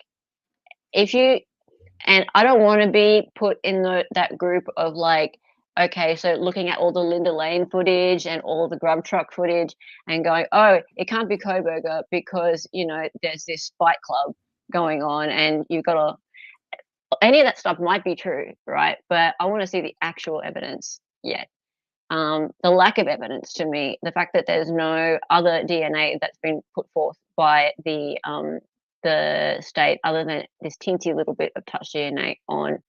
and I don't want to be put in that group of like, okay, so looking at all the Linda Lane footage and all the grub truck footage and going, oh, it can't be Kohberger because, you know, there's this fight club going on and you've got to, any of that stuff might be true, right? But I want to see the actual evidence yet. The lack of evidence to me, the fact that there's no other DNA that's been put forth by the state other than this teensy little bit of touch DNA on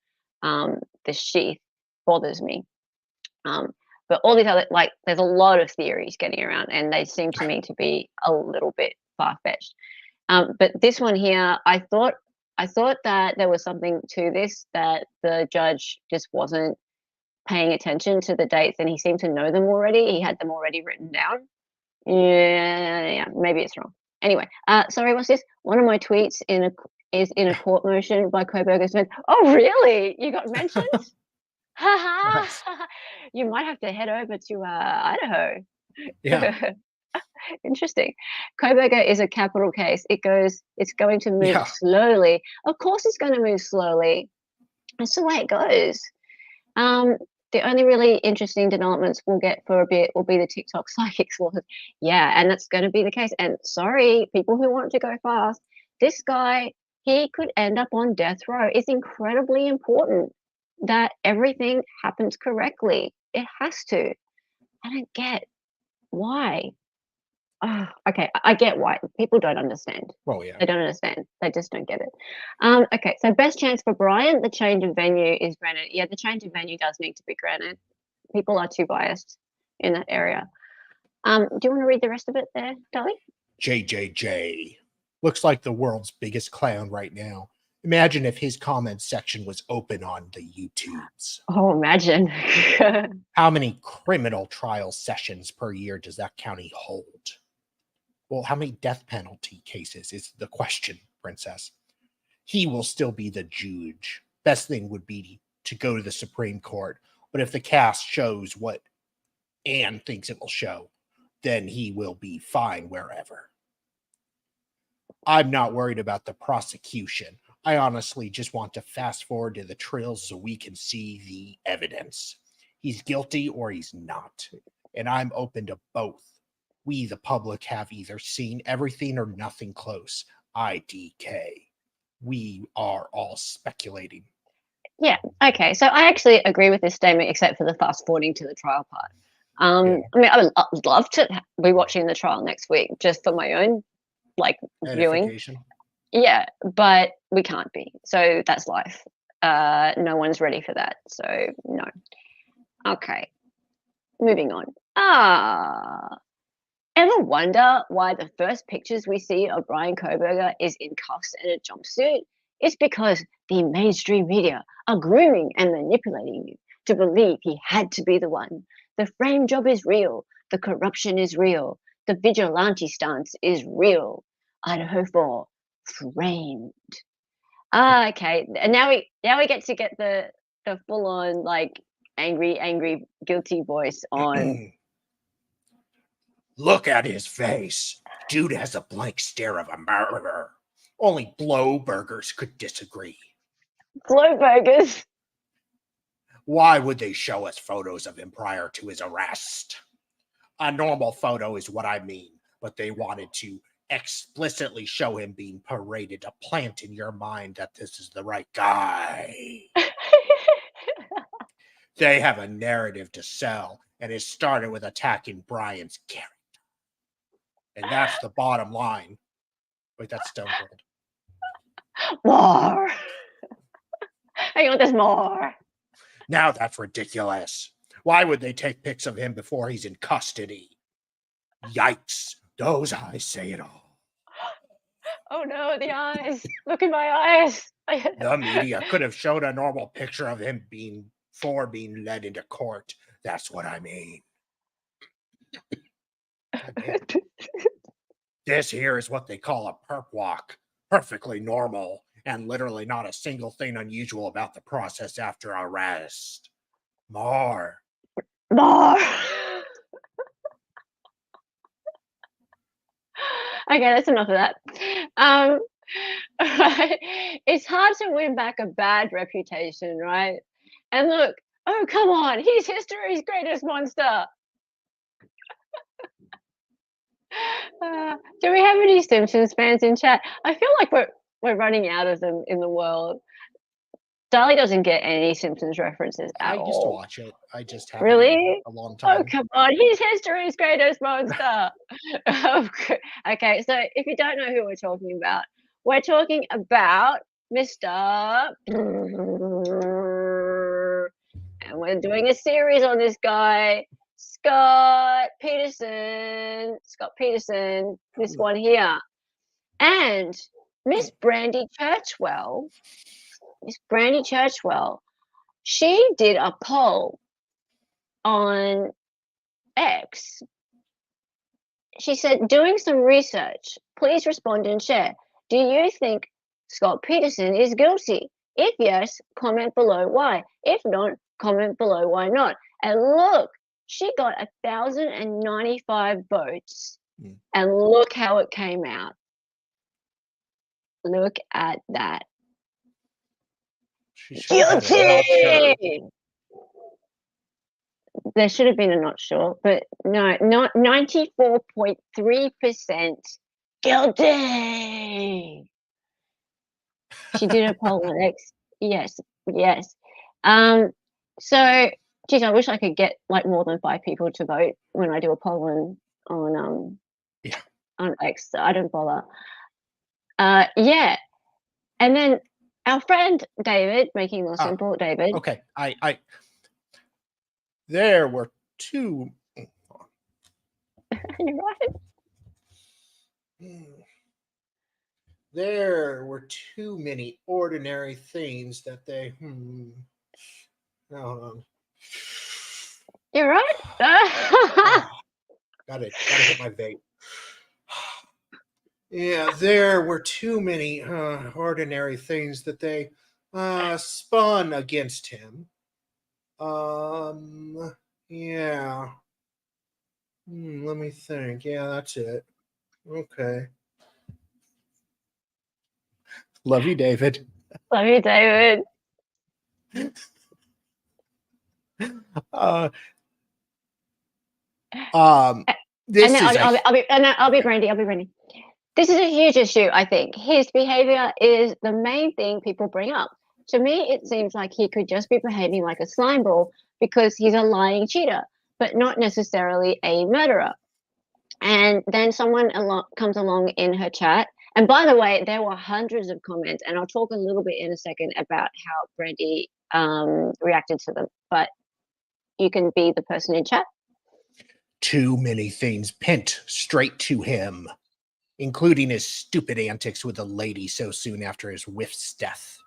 the sheath bothers me. But all these other, like, there's a lot of theories getting around and they seem to me to be a little bit far-fetched. But this one here, I thought that there was something to this, that the judge just wasn't paying attention to the dates and he seemed to know them already. He had them already written down. Yeah, maybe it's wrong. Anyway, sorry, what's this? One of my tweets is in a court motion by Kohberger said, oh, really? You got mentioned? You might have to head over to Idaho. Yeah. Interesting. Kohberger is a capital case. It's going to move slowly. Of course it's going to move slowly. That's the way it goes. The only really interesting developments we'll get for a bit will be the TikTok psychics laws. Yeah, and that's going to be the case. And sorry, people who want to go fast, this guy, he could end up on death row. It's incredibly important that everything happens correctly. It has to. I don't get why. Okay, I get why. People don't understand. Well, yeah. They don't understand. They just don't get it. Okay, so best chance for Brian, the change of venue is granted. Yeah, the change of venue does need to be granted. people are too biased in that area. Do you want to read the rest of it there, Dolly? JJJ. Looks like the world's biggest clown right now. Imagine if his comment section was open on the YouTubes. Oh, imagine. How many criminal trial sessions per year does that county hold? Well, how many death penalty cases is the question, Princess. He will still be the judge. Best thing would be to go to the Supreme Court. But if the cast shows what Anne thinks it will show, then he will be fine wherever. I'm not worried about the prosecution. I honestly just want to fast forward to the trials so we can see the evidence. He's guilty or he's not. And I'm open to both. We, the public, have either seen everything or nothing close. IDK. We are all speculating. Yeah, okay. So I actually agree with this statement, except for the fast forwarding to the trial part. I mean, I would love to be watching the trial next week just for my own, viewing. Yeah, but we can't be. So that's life. No one's ready for that. So no. Okay. Moving on. Ever wonder why the first pictures we see of Brian Kohberger is in cuffs and a jumpsuit? It's because the mainstream media are grooming and manipulating you to believe he had to be the one. The frame job is real. The corruption is real. The vigilante stance is real. Idaho 4, framed. Okay. And now we get to get the full on angry, guilty voice on. Look at his face. Dude has a blank stare of a murderer. Only blowburgers could disagree. Blowburgers? Why would they show us photos of him prior to his arrest? A normal photo is what I mean, but they wanted to explicitly show him being paraded to plant in your mind that this is the right guy. They have a narrative to sell, and it started with attacking Brian's character. And that's the bottom line. Wait, that's Stone Cold. More. I want this more. Now that's ridiculous. Why would they take pics of him before he's in custody? Yikes. Those eyes say it all. Oh no, the eyes. Look in my eyes. The media could have showed a normal picture of him being led into court. That's what I mean. This here is what they call a perp walk. Perfectly normal, and literally not a single thing unusual about the process after arrest. More. Okay, that's enough of that. It's hard to win back a bad reputation, right? And look, oh, come on, he's history's greatest monster. Do we have any Simpsons fans in chat? I feel like we're running out of them in the world. Darlie doesn't get any Simpsons references at all. I used to watch it. I just haven't really a long time. Oh, come on, he's history's greatest monster. Okay, so if you don't know who we're talking about Mr. And we're doing a series on this guy, Scott Peterson, this one here. And Miss Brandy Churchwell, she did a poll on X. She said, doing some research, please respond and share. Do you think Scott Peterson is guilty? If yes, comment below why. If not, comment below why not. And look, she got 1,095 votes. And look how it came out. Look at that. Guilty! There should have been a not sure, but no, not 94.3% guilty. She did a poll on X. Yes. So, geez, I wish I could get more than 5 people to vote when I do a poll on X. So I don't bother. Yeah, and then our friend David, making more simple, David. Okay, There were two. You're right. There were too many ordinary things that they. No. You're right. Gotta hit my vape. Yeah, there were too many ordinary things that they spun against him. Yeah. Let me think. Yeah, that's it. Okay. Love you, David. Love you, David. I'll be Brandy. This is a huge issue, I think. His behavior is the main thing people bring up. To me, it seems like he could just be behaving like a slime ball because he's a lying cheater, but not necessarily a murderer. And then someone comes along in her chat. And by the way, there were hundreds of comments, and I'll talk a little bit in a second about how Brandy reacted to them. But you can be the person in chat. Too many things pent straight to him, including his stupid antics with a lady so soon after his wife's death.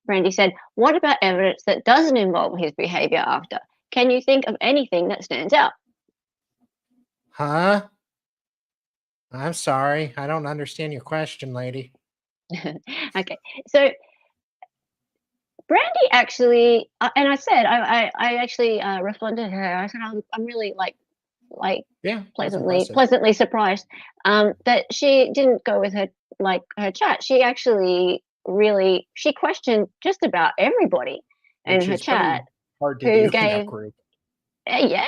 Brandy said, what about evidence that doesn't involve his behavior after? Can you think of anything that stands out? Huh? I'm sorry. I don't understand your question, lady. Okay. So Brandy actually, and I said, I actually responded to her. I said, I'm really pleasantly surprised that she didn't go with her chat. She actually she questioned just about everybody in her chat. Hard to do in that group. Yeah.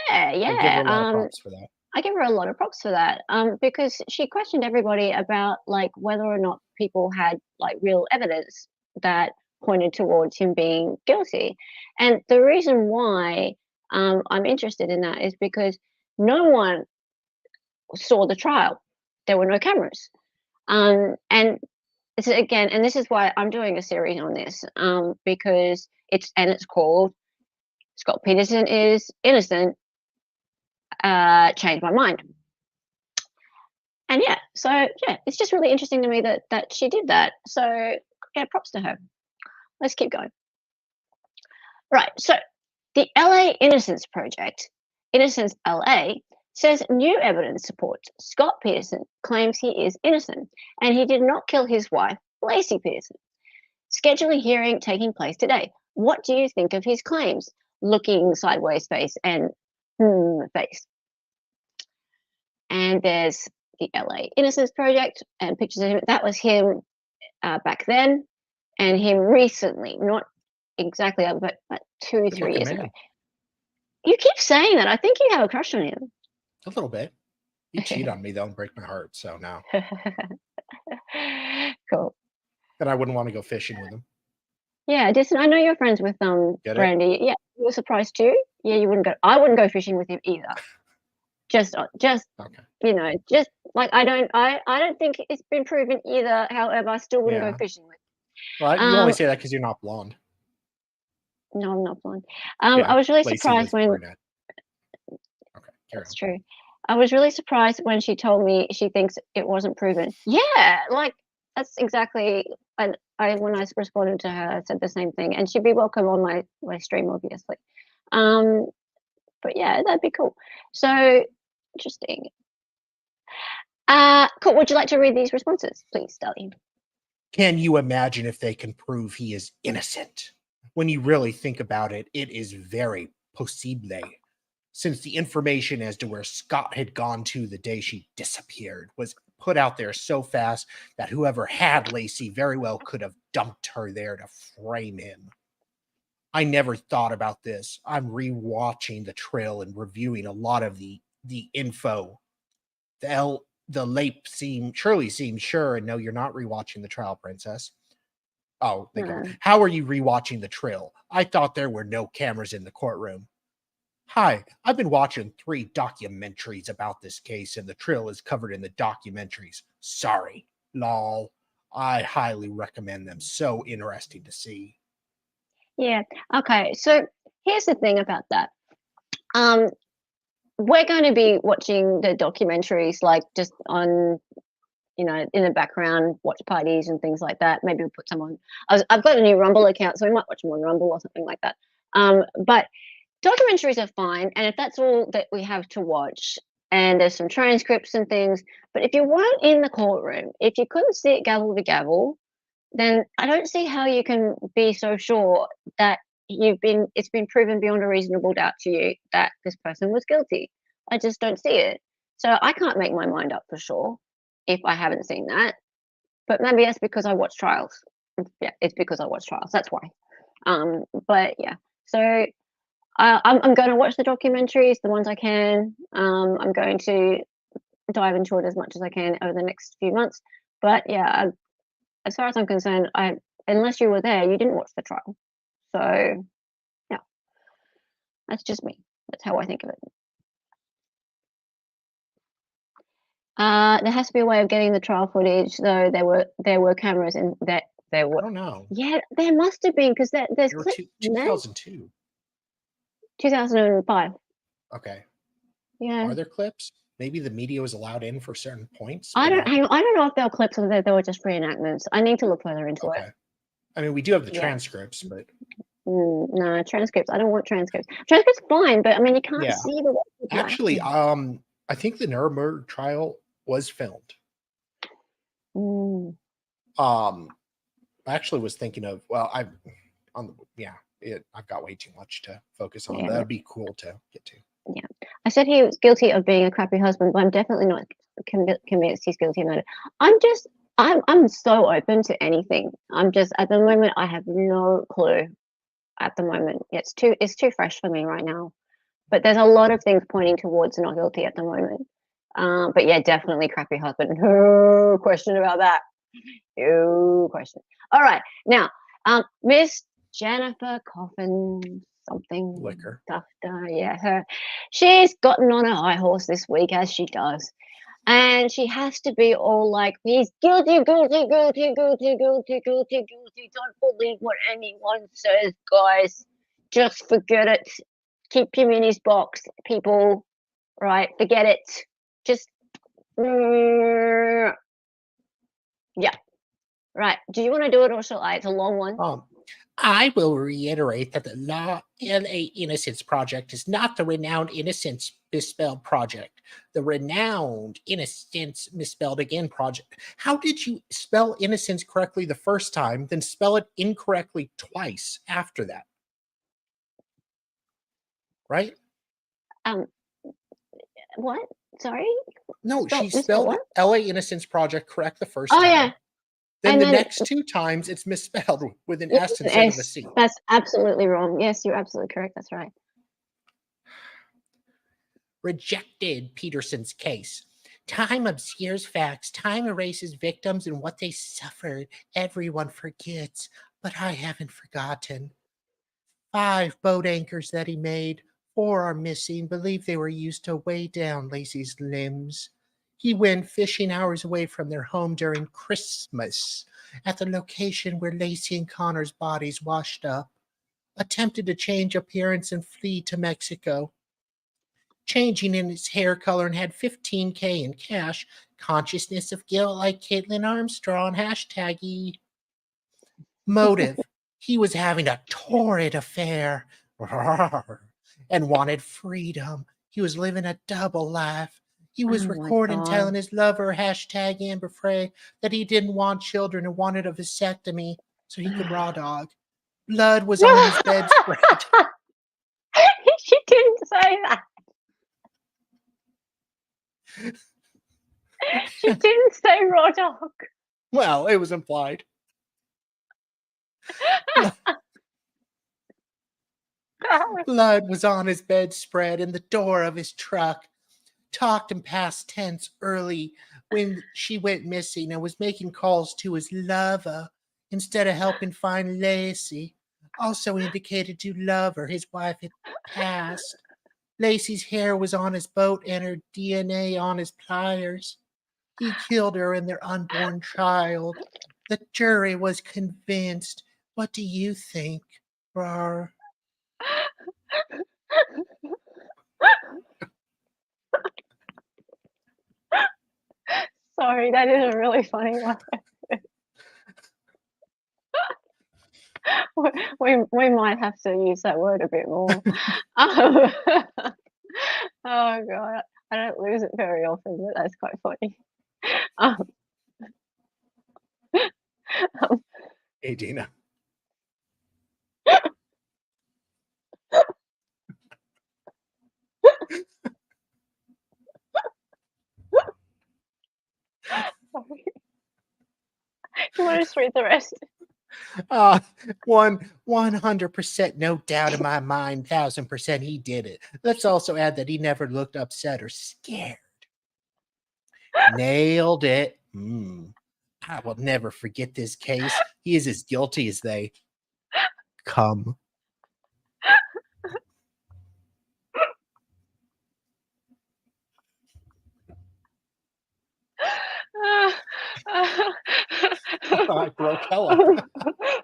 I give her a lot of props for that. Because she questioned everybody about whether or not people had real evidence that pointed towards him being guilty. And the reason why I'm interested in that is because no one saw the trial. There were no cameras. And this is why I'm doing a series on this, because it's called Scott Peterson is Innocent, Changed My Mind. And it's just really interesting to me that she did that. So props to her. Let's keep going. Right, so the LA Innocence Project, Innocence LA, says new evidence supports Scott Peterson claims he is innocent and he did not kill his wife, Lacey Peterson. Schedule a hearing taking place today. What do you think of his claims? Looking sideways face and face. And there's the LA Innocence Project and pictures of him. That was him back then and him recently, not exactly, but 2-3 years ago. You keep saying that. I think you have a crush on him. A little bit. You cheat on me, though, and break my heart, so no. Cool. And I wouldn't want to go fishing with him. Yeah, I know you're friends with Brandy. Yeah, you were surprised too? Yeah, you wouldn't go. I wouldn't go fishing with him either. Just okay. Just I don't think it's been proven either. However, I still wouldn't go fishing with him. Well, you only say that because you're not blonde. No, I'm not blonde. I was really surprised when. Okay, that's true. I was really surprised when she told me she thinks it wasn't proven. Yeah, that's exactly. And when I responded to her, I said the same thing, and she'd be welcome on my stream, obviously. But yeah, that'd be cool. So interesting. Cool. Would you like to read these responses, please, Darlene? Can you imagine if they can prove he is innocent? When you really think about it, it is very possible, since the information as to where Scott had gone to the day she disappeared was put out there so fast that whoever had Lacey very well could have dumped her there to frame him. I never thought about this. I'm rewatching the trail and reviewing a lot of the info. The Lape surely seems sure, and no, you're not rewatching the trial, Princess. Oh, they go. How are you rewatching the trail? I thought there were no cameras in the courtroom. Hi, I've been watching 3 documentaries about this case, and the trail is covered in the documentaries. Sorry, lol. I highly recommend them. So interesting to see. Yeah. Okay. So here's the thing about that. We're going to be watching the documentaries, like just on, in the background, watch parties and things like that. Maybe we'll put some on. I've got a new Rumble account, so we might watch them on Rumble or something like that. But documentaries are fine, and if that's all that we have to watch, and there's some transcripts and things, but if you weren't in the courtroom, if you couldn't see it gavel to gavel, then I don't see how you can be so sure that it's been proven beyond a reasonable doubt to you that this person was guilty. I just don't see it. So I can't make my mind up for sure if I haven't seen that. But maybe that's because I watch trials. Yeah, it's because I watch trials. That's why. But yeah, so I'm going to watch the documentaries, the ones I can. I'm going to dive into it as much as I can over the next few months. But yeah, as far as I'm concerned, unless you were there, you didn't watch the trial. So yeah, that's just me. That's how I think of it. There has to be a way of getting the trial footage, though. There were cameras in that. There were. I don't know. Yeah, there must have been, because there's clips. 2002. 2005. Okay. Yeah. Are there clips? Maybe the media was allowed in for certain points. I don't know if there were clips or they were just reenactments. I need to look further into it. I mean, we do have the transcripts, but no transcripts. I don't want transcripts. Transcripts fine, but I mean, you can't see the. Actually, I think the Nuremberg trial was filmed. I actually was thinking of I've got way too much to focus on. That'd be cool to get to. Yeah, I said he was guilty of being a crappy husband, but I'm definitely not convinced he's guilty of murder. I'm so open to anything. I'm just, at the moment, I have no clue. At the moment, it's too fresh for me right now. But there's a lot of things pointing towards not guilty at the moment. But yeah, definitely crappy husband. No question about that. No question. All right, now, Miss Jennifer Coffin something Liquor. Her. She's gotten on a high horse this week, as she does. And she has to be all like, he's guilty, guilty, guilty, guilty, guilty, guilty, guilty. Don't believe what anyone says, guys. Just forget it. Keep him in his box, people. Right? Forget it. Just, yeah. Right. Do you want to do it or shall I? It's a long one. I will reiterate that the Law LA Innocence Project is not the Renowned Innocence Misspelled Project. The Renowned Innocence Misspelled Again Project. How did you spell innocence correctly the first time, then spell it incorrectly twice after that? Right? What? Sorry? No, she spelled LA Innocence Project correct the first time. Oh, yeah. Then the next two times it's misspelled with an S instead of a C. That's absolutely wrong. Yes, you're absolutely correct. That's right. Rejected Peterson's case. Time obscures facts. Time erases victims and what they suffered. Everyone forgets, but I haven't forgotten. 5 boat anchors that he made. 4 are missing. Believe they were used to weigh down Lacey's limbs. He went fishing hours away from their home during Christmas at the location where Lacey and Connor's bodies washed up. Attempted to change appearance and flee to Mexico. Changing in his hair color and had $15K in cash. Consciousness of guilt like Caitlin Armstrong. #E. Motive. He was having a torrid affair and wanted freedom. He was living a double life. He was recording telling his lover, #Amber Frey, that he didn't want children and wanted a vasectomy so he could raw dog. Blood was on his bedspread. She didn't say that. She didn't say raw dog. Well, it was implied. Blood was on his bedspread and the door of his truck. Talked in past tense early when she went missing and was making calls to his lover instead of helping find Lacey. Also indicated to lover his wife had passed. Lacey's hair was on his boat and her DNA on his pliers. He killed her and their unborn child. The jury was convinced. What do you think, Rar? Sorry, that is a really funny one. we might have to use that word a bit more. Oh God, I don't lose it very often, but that's quite funny. Hey, Dina. You want to just read the rest? 100%, no doubt in my mind, 1000% he did it. Let's also add that he never looked upset or scared. Nailed it. I will never forget this case. He is as guilty as they come. Like Rocella.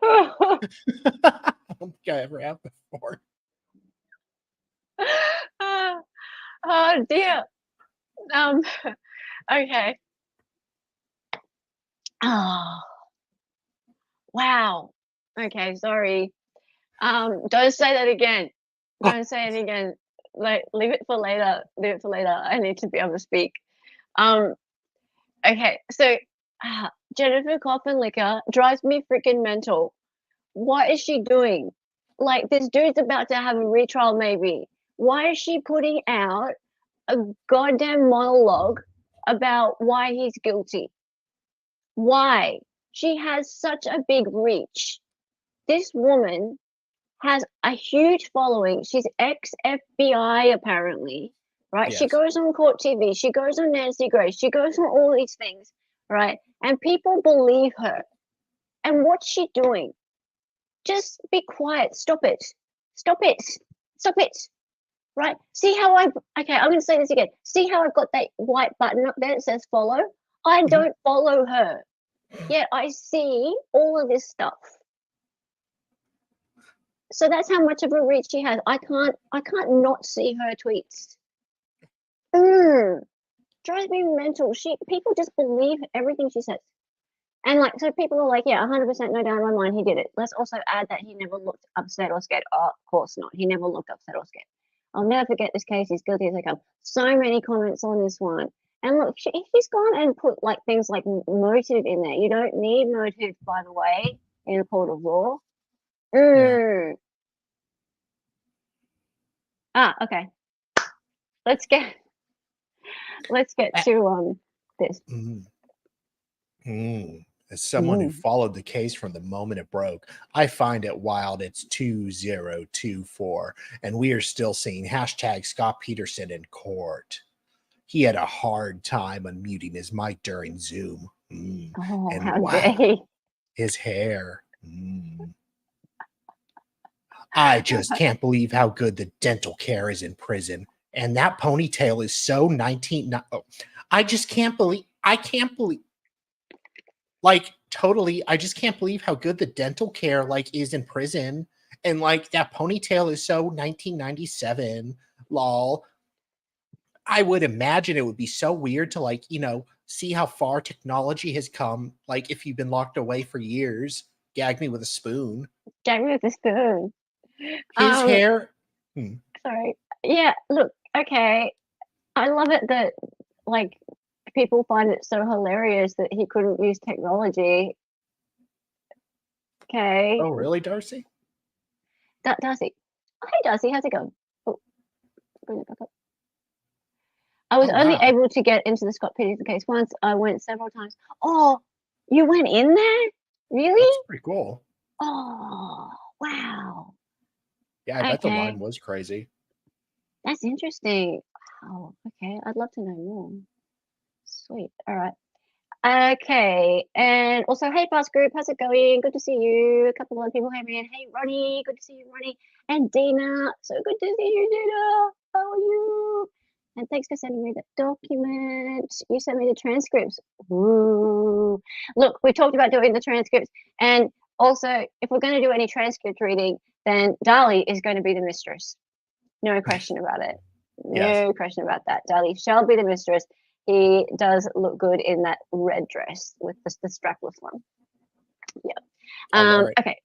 I don't think I ever have before. Oh dear. Okay. Oh. Wow. Okay, sorry. Don't say that again. Don't say it again. Like, leave it for later. Leave it for later. I need to be able to speak. Okay, so Jennifer Coffin Liquor drives me freaking mental. What is she doing? Like, this dude's about to have a retrial, maybe. Why is she putting out a goddamn monologue about why he's guilty? Why? She has such a big reach. This woman has a huge following. She's ex-FBI, apparently, right? Yes. She goes on Court TV. She goes on Nancy Grace. She goes on all these things, right? And people believe her. And what's she doing? Just be quiet. Stop it. Stop it. Stop it. Right? See how I'm going to say this again. See how I've got that white button up there that says follow? I don't follow her. Yet I see all of this stuff. So that's how much of a reach she has. I can't not see her tweets. Drives me mental. People just believe everything she says. And like, so people are like, yeah, 100% no doubt in my mind he did it. Let's also add that he never looked upset or scared. Oh, of course not. He never looked upset or scared. I'll never forget this case. He's guilty as I come. So many comments on this one. And look, he's gone and put like things like motive in there. You don't need motive, by the way, in a court of law. Yeah. Okay. Let's get to this. As someone who followed the case from the moment it broke, I find it wild. It's 2024, and we are still seeing hashtag Scott Peterson in court. He had a hard time unmuting his mic during Zoom. And how dare he? His hair. I just can't believe how good the dental care is in prison. And that ponytail is so 19. I just can't believe. Like, totally, I just can't believe how good the dental care like is in prison. And like that ponytail is so 1997. Lol. I would imagine it would be so weird to like, see how far technology has come. Like if you've been locked away for years, gag me with a spoon. Gag me with a spoon. His hair. Sorry. Yeah, look, okay. I love it that like people find it so hilarious that he couldn't use technology. Okay. Oh, really, Darcy? Darcy. Oh, hey, Darcy, how's it going? Oh, bring it back up. I was only able to get into the Scott Peterson case once. I went several times. Oh, you went in there? Really? That's pretty cool. Oh, wow. Yeah, I bet the line was crazy. That's interesting. Oh, okay. I'd love to know more. Sweet. All right. Okay. And also, hey, Boss Group, how's it going? Good to see you. A couple of people. Hey, man. Hey, Ronnie. Good to see you, Ronnie. And Dina. So good to see you, Dina. How are you? And thanks for sending me the document. You sent me the transcripts. Ooh. Look, we talked about doing the transcripts. And also, if we're going to do any transcript reading, then Dali is going to be the mistress. No question about it. No question about that. Darlie shall be the mistress. He does look good in that red dress with the strapless one. Yeah. Okay.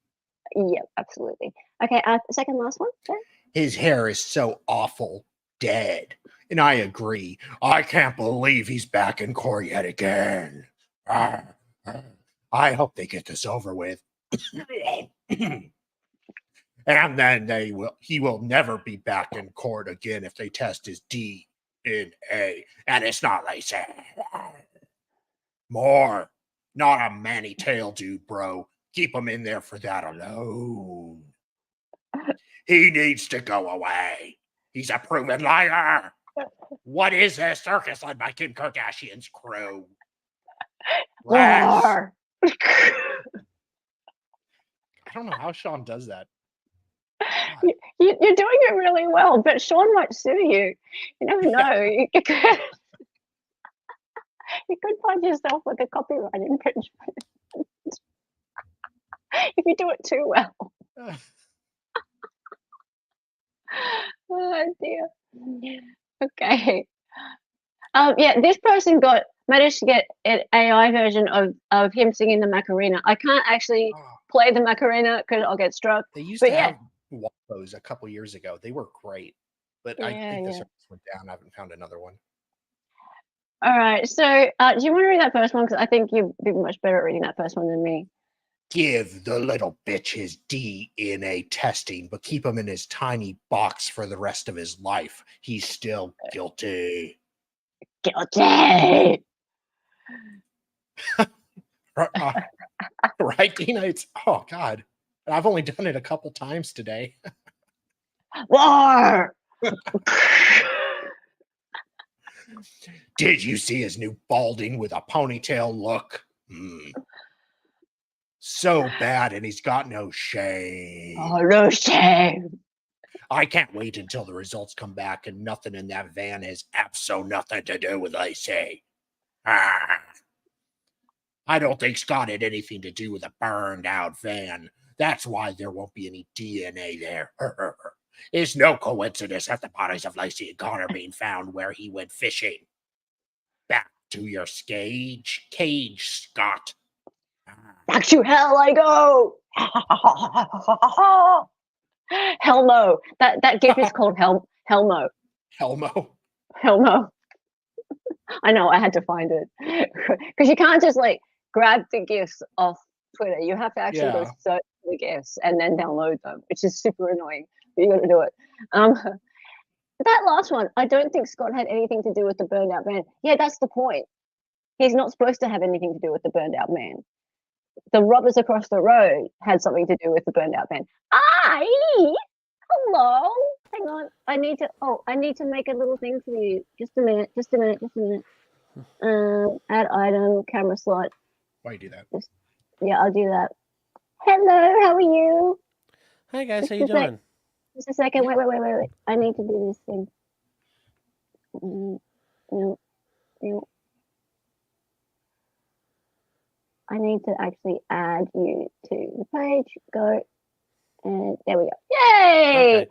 Yeah, absolutely. Okay, second last one. Okay. His hair is so awful dead. And I agree. I can't believe he's back in court yet again. I hope they get this over with. And then he will never be back in court again if they test his DNA. And it's not like more. Not a manny-tail dude, bro. Keep him in there for that alone. He needs to go away. He's a proven liar. What is this circus led by Kim Kardashian's crew? I don't know how Sean does that. You're doing it really well, but Sean might sue you. You never know. You could find yourself with a copyright infringement if you do it too well. Oh dear. Okay. Yeah, this person managed to get an AI version of him singing the Macarena. I can't actually play the Macarena because I'll get struck. They used to have those a couple years ago. They were great, but I think the service went down. I haven't found another one. All right. So, do you want to read that first one? Because I think you'd be much better at reading that first one than me. Give the little bitch his DNA testing, but keep him in his tiny box for the rest of his life. He's still guilty. Guilty. Right, Dina? It's God. I've only done it a couple times today. War. Did you see his new balding with a ponytail look? So bad, and he's got no shame. Oh, no shame. I can't wait until the results come back and nothing in that van has nothing to do with Lacey. I don't think Scott had anything to do with a burned out van. That's why there won't be any DNA there. It's no coincidence that the bodies of Lacey and Connor being found where he went fishing. Back to your cage, Scott. Back to hell I go. Helmo. That gif is called Helmo. Helmo. I know, I had to find it. Because you can't just grab the gifs off Twitter. You have to actually go search for the gifs and then download them, which is super annoying. But you got to do it. That last one, I don't think Scott had anything to do with the burned out man. Yeah, that's the point. He's not supposed to have anything to do with the burned out man. The robbers across the road had something to do with the burned out man. Hello. Hang on. I need to make a little thing for you. Just a minute. Add item, camera slot. Why do that? I'll do that. Hello, how are you? Hi guys, how you doing? Just a second. Wait. I need to do this thing. No. I need to actually add you to the page. Go. And there we go. Yay! Okay.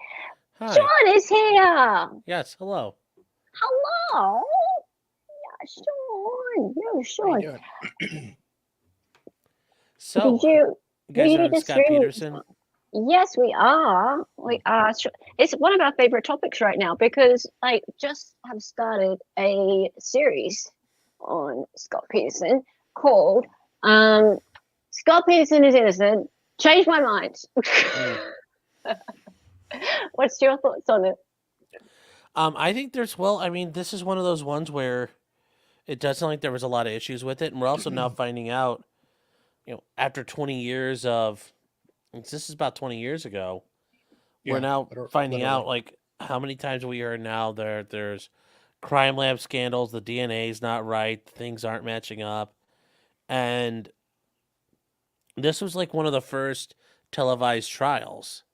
Hi. Sean is here. Yes, hello. Hello. Yeah, Sean. No, Sean. So, you guys are on Scott Peterson? Yes, we are. It's one of our favorite topics right now because I just have started a series on Scott Peterson called Scott Peterson is Innocent. Changed my mind. What's your thoughts on it? I think this is one of those ones where it does sound like there was a lot of issues with it, and we're also now finding out, after 20 years of, this is about 20 years ago, we're now finding out how many times we heard now there's crime lab scandals, the DNA is not right, things aren't matching up, and this was one of the first televised trials.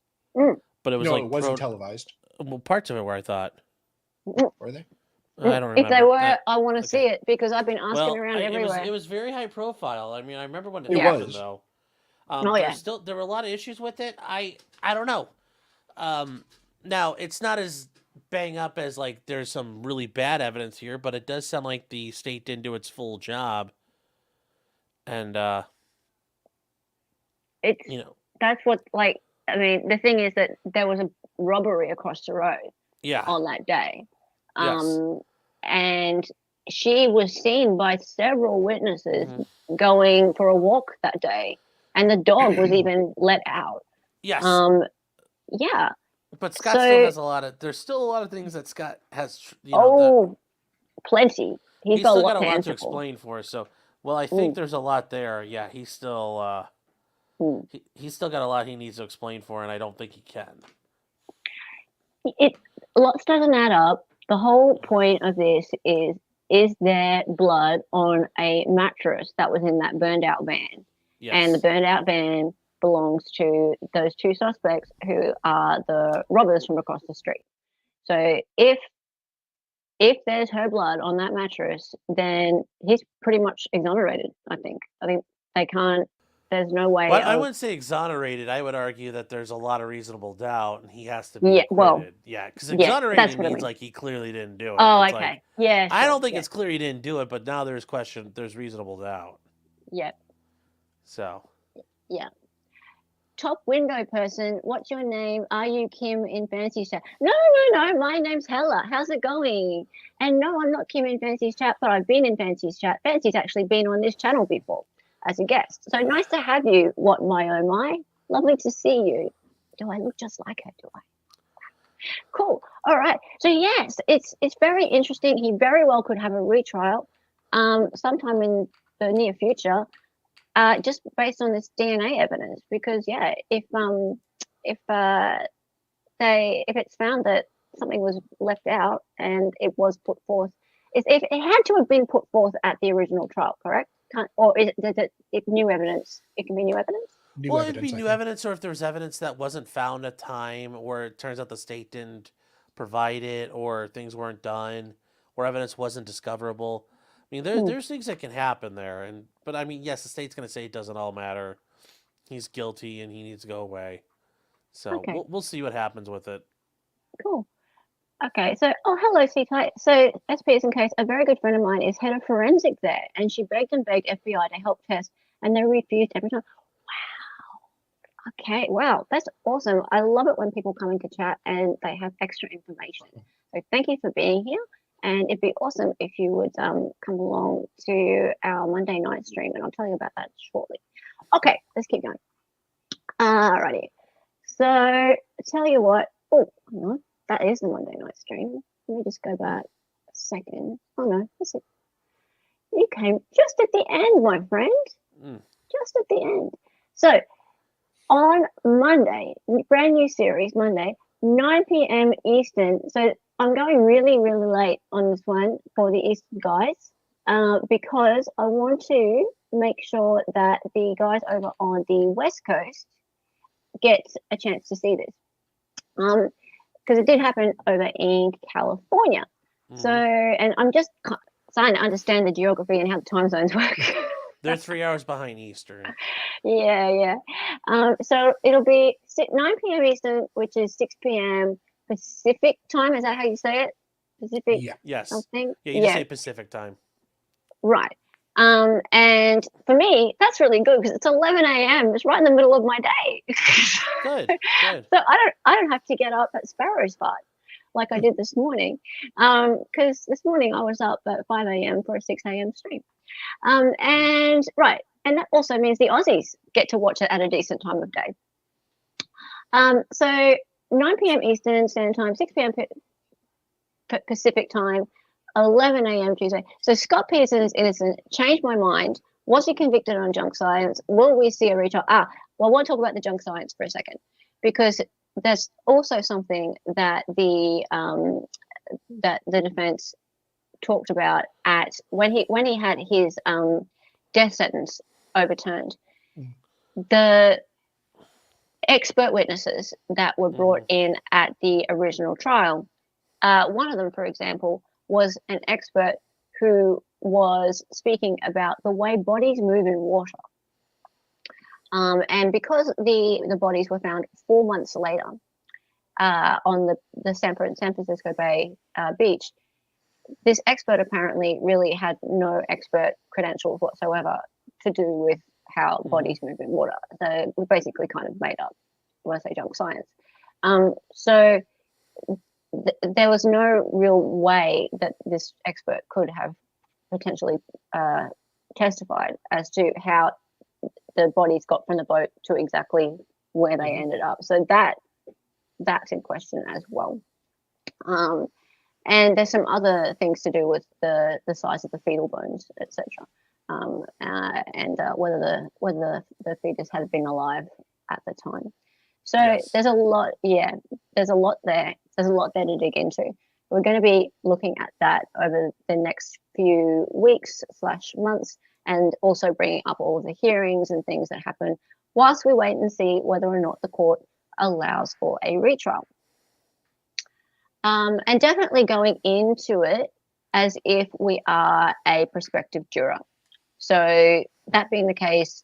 But it was it wasn't televised. Well, parts of it were, I thought. Were they? I don't remember. If they were, I want to see it because I've been asking around everywhere. It was very high profile. I remember when it happened, though. There were a lot of issues with it. I don't know. Now, it's not as bang up as like there's some really bad evidence here, but it does sound like the state didn't do its full job. And it's that's what I mean, the thing is that there was a robbery across the road on that day. And she was seen by several witnesses going for a walk that day, and the dog was even let out. Yes. Yeah. But Scott still has there's still a lot of things that Scott has, plenty. He's still got a lot to explain for us. So, I think there's a lot there. Yeah, he's still, he's still got a lot he needs to explain for, and I don't think he can. Lots doesn't add up. The whole point of this is there blood on a mattress that was in that burned out van? Yes. And the burned out van belongs to those two suspects who are the robbers from across the street. So if there's her blood on that mattress, then he's pretty much exonerated, I think. I think they can't, there's no way. Well, I wouldn't say exonerated. I would argue that there's a lot of reasonable doubt and he has to be acquitted. Because exonerated means like he clearly didn't do it. Oh, it's okay. Sure, I don't think it's clear he didn't do it, but now there's reasonable doubt. Yeah. So. Yeah. Top window person, what's your name? Are you Kim in Fancy's Chat? No, my name's Hella. How's it going? And no, I'm not Kim in Fancy's Chat, but I've been in Fancy's Chat. Fancy's actually been on this channel before as a guest. So nice to have you, what my oh my. Lovely to see you. Do I look just like her? Do I? Cool. All right. So yes, it's very interesting. He very well could have a retrial sometime in the near future. Just based on this DNA evidence, because if it's found that something was left out and it was put forth, it had to have been put forth at the original trial, correct? Or is it new evidence? It can be new evidence. It'd be new evidence, or if there's evidence that wasn't found at time, or it turns out the state didn't provide it, or things weren't done, or evidence wasn't discoverable. I mean, there's things that can happen there, but I mean, yes, the state's going to say it doesn't all matter. He's guilty and he needs to go away. So we'll see what happens with it. Cool. Okay, so hello, C-Type. So Peterson case, a very good friend of mine is head of forensic there, and she begged and begged FBI to help test, and they refused every time. Wow. Okay, wow, that's awesome. I love it when people come into chat and they have extra information. So thank you for being here. And it'd be awesome if you would come along to our Monday night stream, and I'll tell you about that shortly. Okay, let's keep going. Alrighty. So tell you what. Oh, hang on. That is the Monday night stream. Let me just go back a second. Oh no, that's it. You came just at the end, my friend. Just at the end. So on Monday, brand new series, Monday, 9 p.m. Eastern. So I'm going really, really late on this one for the Eastern guys because I want to make sure that the guys over on the West Coast get a chance to see this. Because it did happen over in California. So, and I'm just starting to understand the geography and how the time zones work. They're 3 hours behind Eastern. Yeah. So it'll be 9 p.m. Eastern, which is 6 p.m. Pacific time. Is that how you say it? Pacific? Yeah. Yes. Something? Yeah, you just say Pacific time. Right. And for me, that's really good because it's 11 a.m. It's right in the middle of my day. Good. So I don't have to get up at Sparrow Spot like I did this morning. Because this morning I was up at 5 a.m. for a 6 a.m. stream. And that also means the Aussies get to watch it at a decent time of day. So 9 p.m. Eastern Standard Time, 6 p.m. Pacific Time, 11 a.m. Tuesday. So Scott Peterson is innocent. Changed my mind. Was he convicted on junk science? Will we see a retrial? Well, I want to talk about the junk science for a second because there's also something that the defense talked about at when he had his death sentence overturned. The expert witnesses that were brought in at the original trial, one of them, for example, was an expert who was speaking about the way bodies move in water. And because the bodies were found 4 months later, on the San Francisco Bay beach. This expert apparently really had no expert credentials whatsoever to do with how bodies move in water. So we basically kind of made up, when I say junk science. So there was no real way that this expert could have potentially testified as to how the bodies got from the boat to exactly where they ended up. So that's in question as well. And there's some other things to do with the size of the fetal bones, etc. And whether the fetus had been alive at the time. So there's a lot, there's a lot there. There's a lot there to dig into. We're going to be looking at that over the next few weeks / months, and also bringing up all of the hearings and things that happen whilst we wait and see whether or not the court allows for a retrial. And definitely going into it as if we are a prospective juror. So that being the case,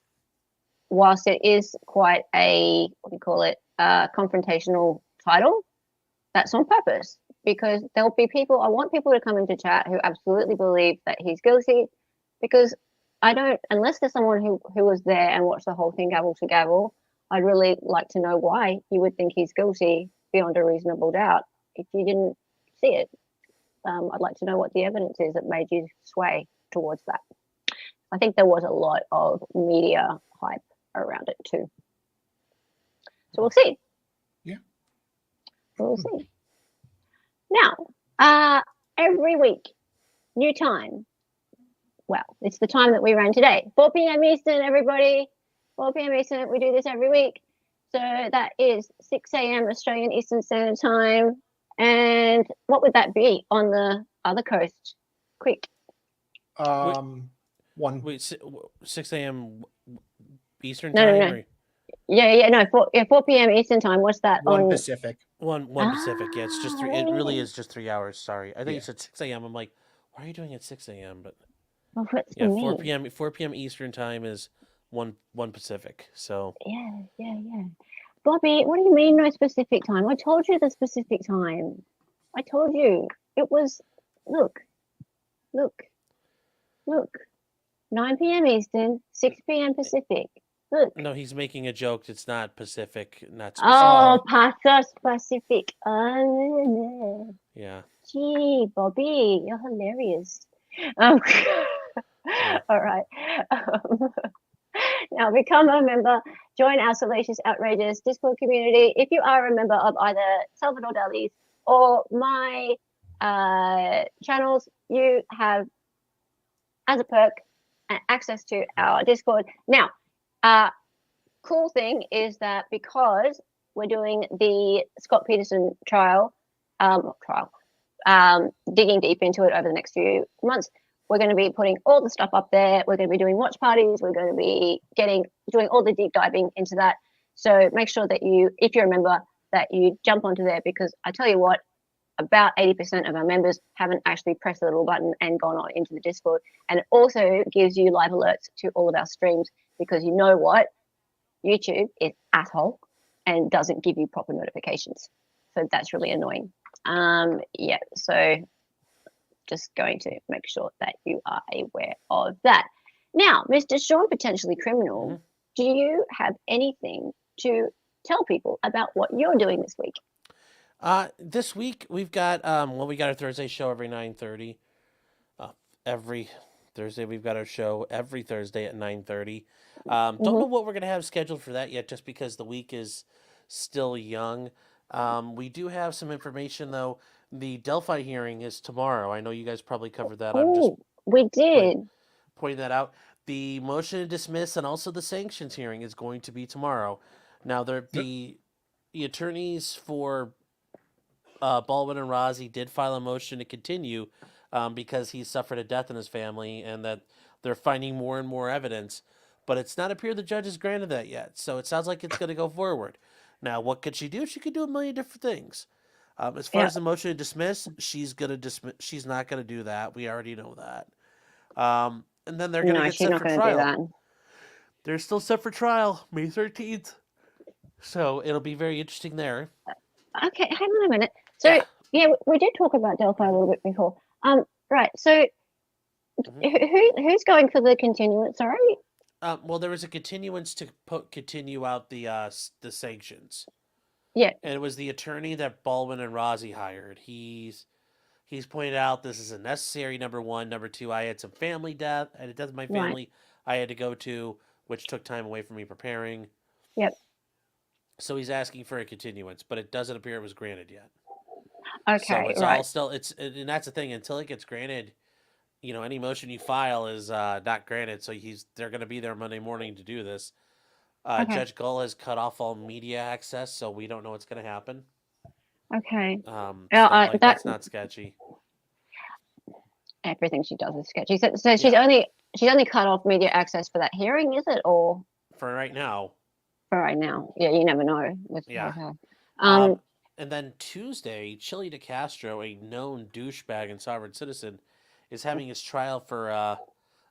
whilst it is quite a, confrontational title, that's on purpose, because there'll be people, I want people to come into chat who absolutely believe that he's guilty, because unless there's someone who was there and watched the whole thing gavel to gavel, I'd really like to know why you would think he's guilty beyond a reasonable doubt if you didn't see it. I'd like to know what the evidence is that made you sway towards that. I think there was a lot of media hype around it too. So we'll see. Yeah. We'll see. Now, every week, new time. Well, it's the time that we ran today. 4 p.m. Eastern, everybody. 4 p.m. Eastern. We do this every week. So that is 6 a.m. Australian Eastern Standard Time. And what would that be on the other coast? Quick. 6 a.m. Eastern Time? No. Yeah, 4 p.m. Eastern Time. What's that? 1 Pacific. One Pacific. Yeah, it's just it really is just 3 hours. Sorry. I think you said 6 a.m. I'm like, why are you doing it at 6 a.m.? But yeah, 4 p.m. 4 p.m. Eastern Time is 1 Pacific. So yeah. Bobby, what do you mean no specific time? I told you the specific time. I told you. It was, look. 9 p.m. Eastern, 6 p.m. Pacific. Look. No, he's making a joke. It's not Pacific, not specific. Oh, Pacific. Oh, yeah. Gee, Bobby, you're hilarious. All right. Now become a member. Join our Salacious Outrageous Discord community. If you are a member of either Salvador Dali's or my channels, you have, as a perk, access to our Discord. Now, cool thing is that because we're doing the Scott Peterson digging deep into it over the next few months, we're going to be putting all the stuff up there. We're going to be doing watch parties. We're going to be doing all the deep diving into that. So make sure that if you're a member, that you jump onto there, because I tell you what, about 80% of our members haven't actually pressed the little button and gone on into the Discord. And it also gives you live alerts to all of our streams, because you know what? YouTube is asshole and doesn't give you proper notifications. So that's really annoying. So just going to make sure that you are aware of that. Now, Mr. Sean, potentially criminal, do you have anything to tell people about what you're doing this week? This week we've got we got our Thursday show every 9:30. Every Thursday we've got our show every Thursday at 9:30. Don't know what we're gonna have scheduled for that yet, just because the week is still young. We do have some information though. The Delphi hearing is tomorrow. I know you guys probably covered that. We did. Pointing that out. The motion to dismiss and also the sanctions hearing is going to be tomorrow. Now, the attorneys for Baldwin and Rozzi did file a motion to continue because he suffered a death in his family, and that they're finding more and more evidence. But it's not appear the judge has granted that yet. So it sounds like it's going to go forward. Now, what could she do? She could do a million different things. As far as the motion to dismiss, she's not going to do that. We already know that. And then they're going to get set for trial. They're still set for trial May 13th. So it'll be very interesting there. Okay, hang on a minute. So yeah, we did talk about Delphi a little bit before. Right. So who's going for the continuance? Sorry. Well, there was a continuance to continue out the sanctions. Yeah. And it was the attorney that Baldwin and Rossi hired. He's pointed out this is a necessary, number one. Number two, I had some family death. I had a death of my family I had to go to, which took time away from me preparing. Yep. So he's asking for a continuance, but it doesn't appear it was granted yet. Okay, so it's all still and that's the thing. Until it gets granted, any motion you file is not granted. So they're going to be there Monday morning to do this. Judge Gull has cut off all media access, so we don't know what's going to happen. Okay. That's not sketchy. Everything she does is sketchy. So she's only cut off media access for that hearing, is it, or for right now? For right now, yeah. You never know with her. And then Tuesday, Chili DeCastro, a known douchebag and sovereign citizen, is having his trial for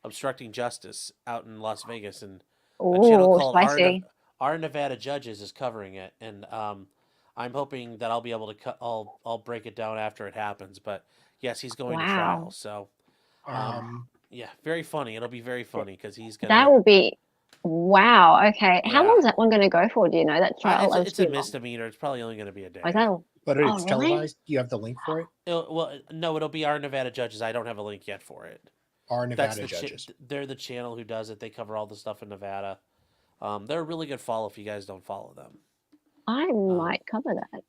obstructing justice out in Las Vegas, and a channel called Our Nevada Judges is covering it, and I'm hoping that I'll be able to I'll break it down after it happens. But yes, he's going to trial. So yeah, very funny. It'll be very funny because he's gonna. That will be. Wow. Okay. How long is that one going to go for? Do you know that trial? It's a misdemeanor. It's probably only going to be a day. But it's televised. Do you have the link for it? No, it'll be Our Nevada Judges. I don't have a link yet for it. Our Nevada Judges. They're the channel who does it. They cover all the stuff in Nevada. They're a really good follow if you guys don't follow them. I might cover that.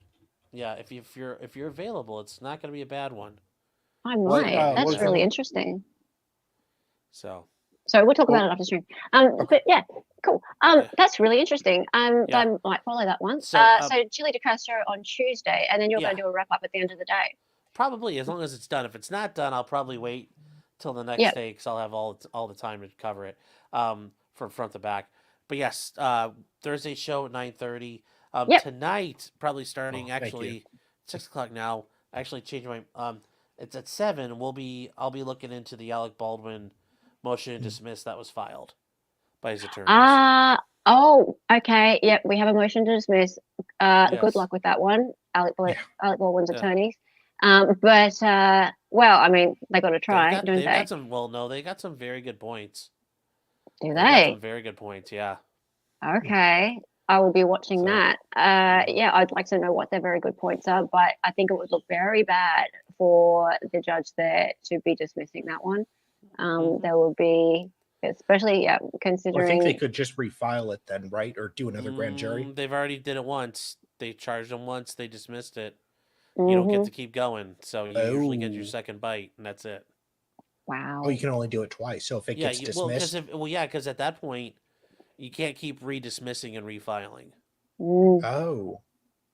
Yeah, if you're available, it's not going to be a bad one. I might. That's really interesting. So we'll talk about it after stream. But yeah, cool. That's really interesting. I might follow that one. So Chili DeCastro on Tuesday, and then you're going to do a wrap up at the end of the day. Probably, as long as it's done. If it's not done, I'll probably wait till the next day because I'll have all the time to cover it from front to back. But yes, Thursday show at 9:30. Tonight, probably starting 6:00 now. I actually changed my. It's at 7. I'll be looking into the Alec Baldwin motion to dismiss that was filed by his attorneys. Oh, okay. Yep, we have a motion to dismiss. Good luck with that one, Alec Baldwin's attorneys. But well, I mean, they got to try, don't they? They got some very good points. Do they? Got some very good points, yeah. Okay. I will be watching that. Yeah, I'd like to know what their very good points are, but I think it would look very bad for the judge there to be dismissing that one. There will be, especially considering. I think they could just refile it then, right? Or do another grand jury. They've already did it once. They charged them once. They dismissed it. You don't get to keep going, so you usually get your second bite, and that's it. Wow. Oh, you can only do it twice. So if it gets dismissed, because at that point, you can't keep redismissing and refiling. Oh.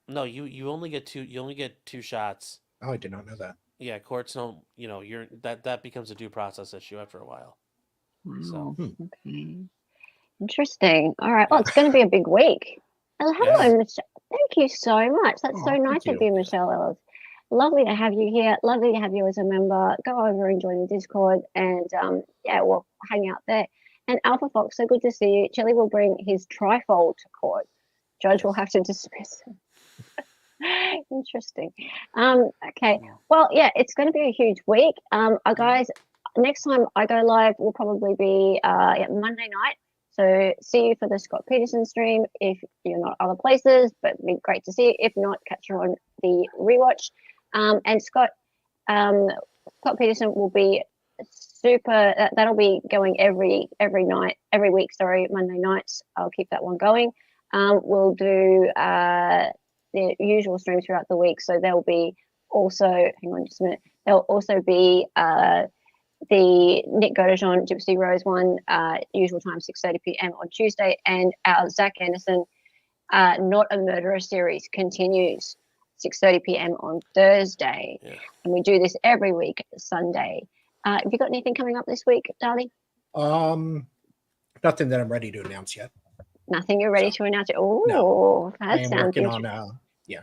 No, you only get two. You only get 2 shots. Oh, I did not know that. Yeah, courts don't. That becomes a due process issue after a while. Wow. So. Okay. Interesting. All right. Well, it's going to be a big week. Hello, Michelle. Thank you so much. That's so nice of you, Michelle Ellis. Lovely to have you here. Lovely to have you as a member. Go over and join the Discord, and we'll hang out there. And Alpha Fox, so good to see you. Chili will bring his trifold to court. Judge will have to dismiss him. Interesting. Okay. Well, yeah, it's going to be a huge week. Guys, next time I go live will probably be Monday night. So see you for the Scott Peterson stream if you're not other places, but it'd be great to see you. If not, catch you on the rewatch. And Scott Peterson will be super. That'll be going every week. Sorry, Monday nights. I'll keep that one going. We'll do the usual streams throughout the week. So there'll be also. Hang on just a minute. There'll also be the Nick Godejohn Gypsy Rose one, usual time 6:30 p.m. on Tuesday, and our Zach Anderson Not a Murderer series continues 6:30 p.m. on Thursday, and we do this every week Sunday. Have you got anything coming up this week, Darlie? Nothing that I'm ready to announce yet. Nothing you're ready to announce it. Oh, that sounds working on Yeah,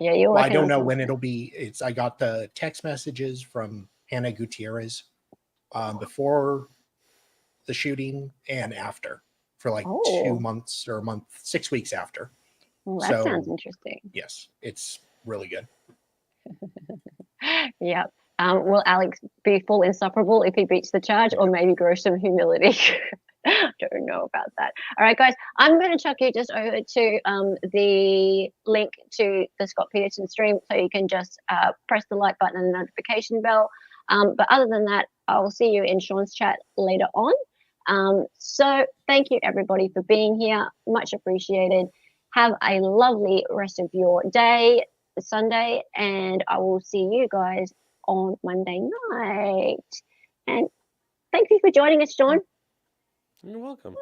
you're working I don't know when it'll be. I got the text messages from Hannah Gutierrez before the shooting and after for like 2 months or 6 weeks after. Well, that sounds interesting. Yes, it's really good. Yeah. Will Alex be full insufferable if he beats the charge, or maybe grow some humility? Don't know about that. All right, guys, I'm going to chuck you just over to the link to the Scott Peterson stream, so you can just press the like button and the notification bell. But other than that, I will see you in Sean's chat later on. So thank you, everybody, for being here. Much appreciated. Have a lovely rest of your day, Sunday, and I will see you guys on Monday night. And thank you for joining us, Sean. You're welcome.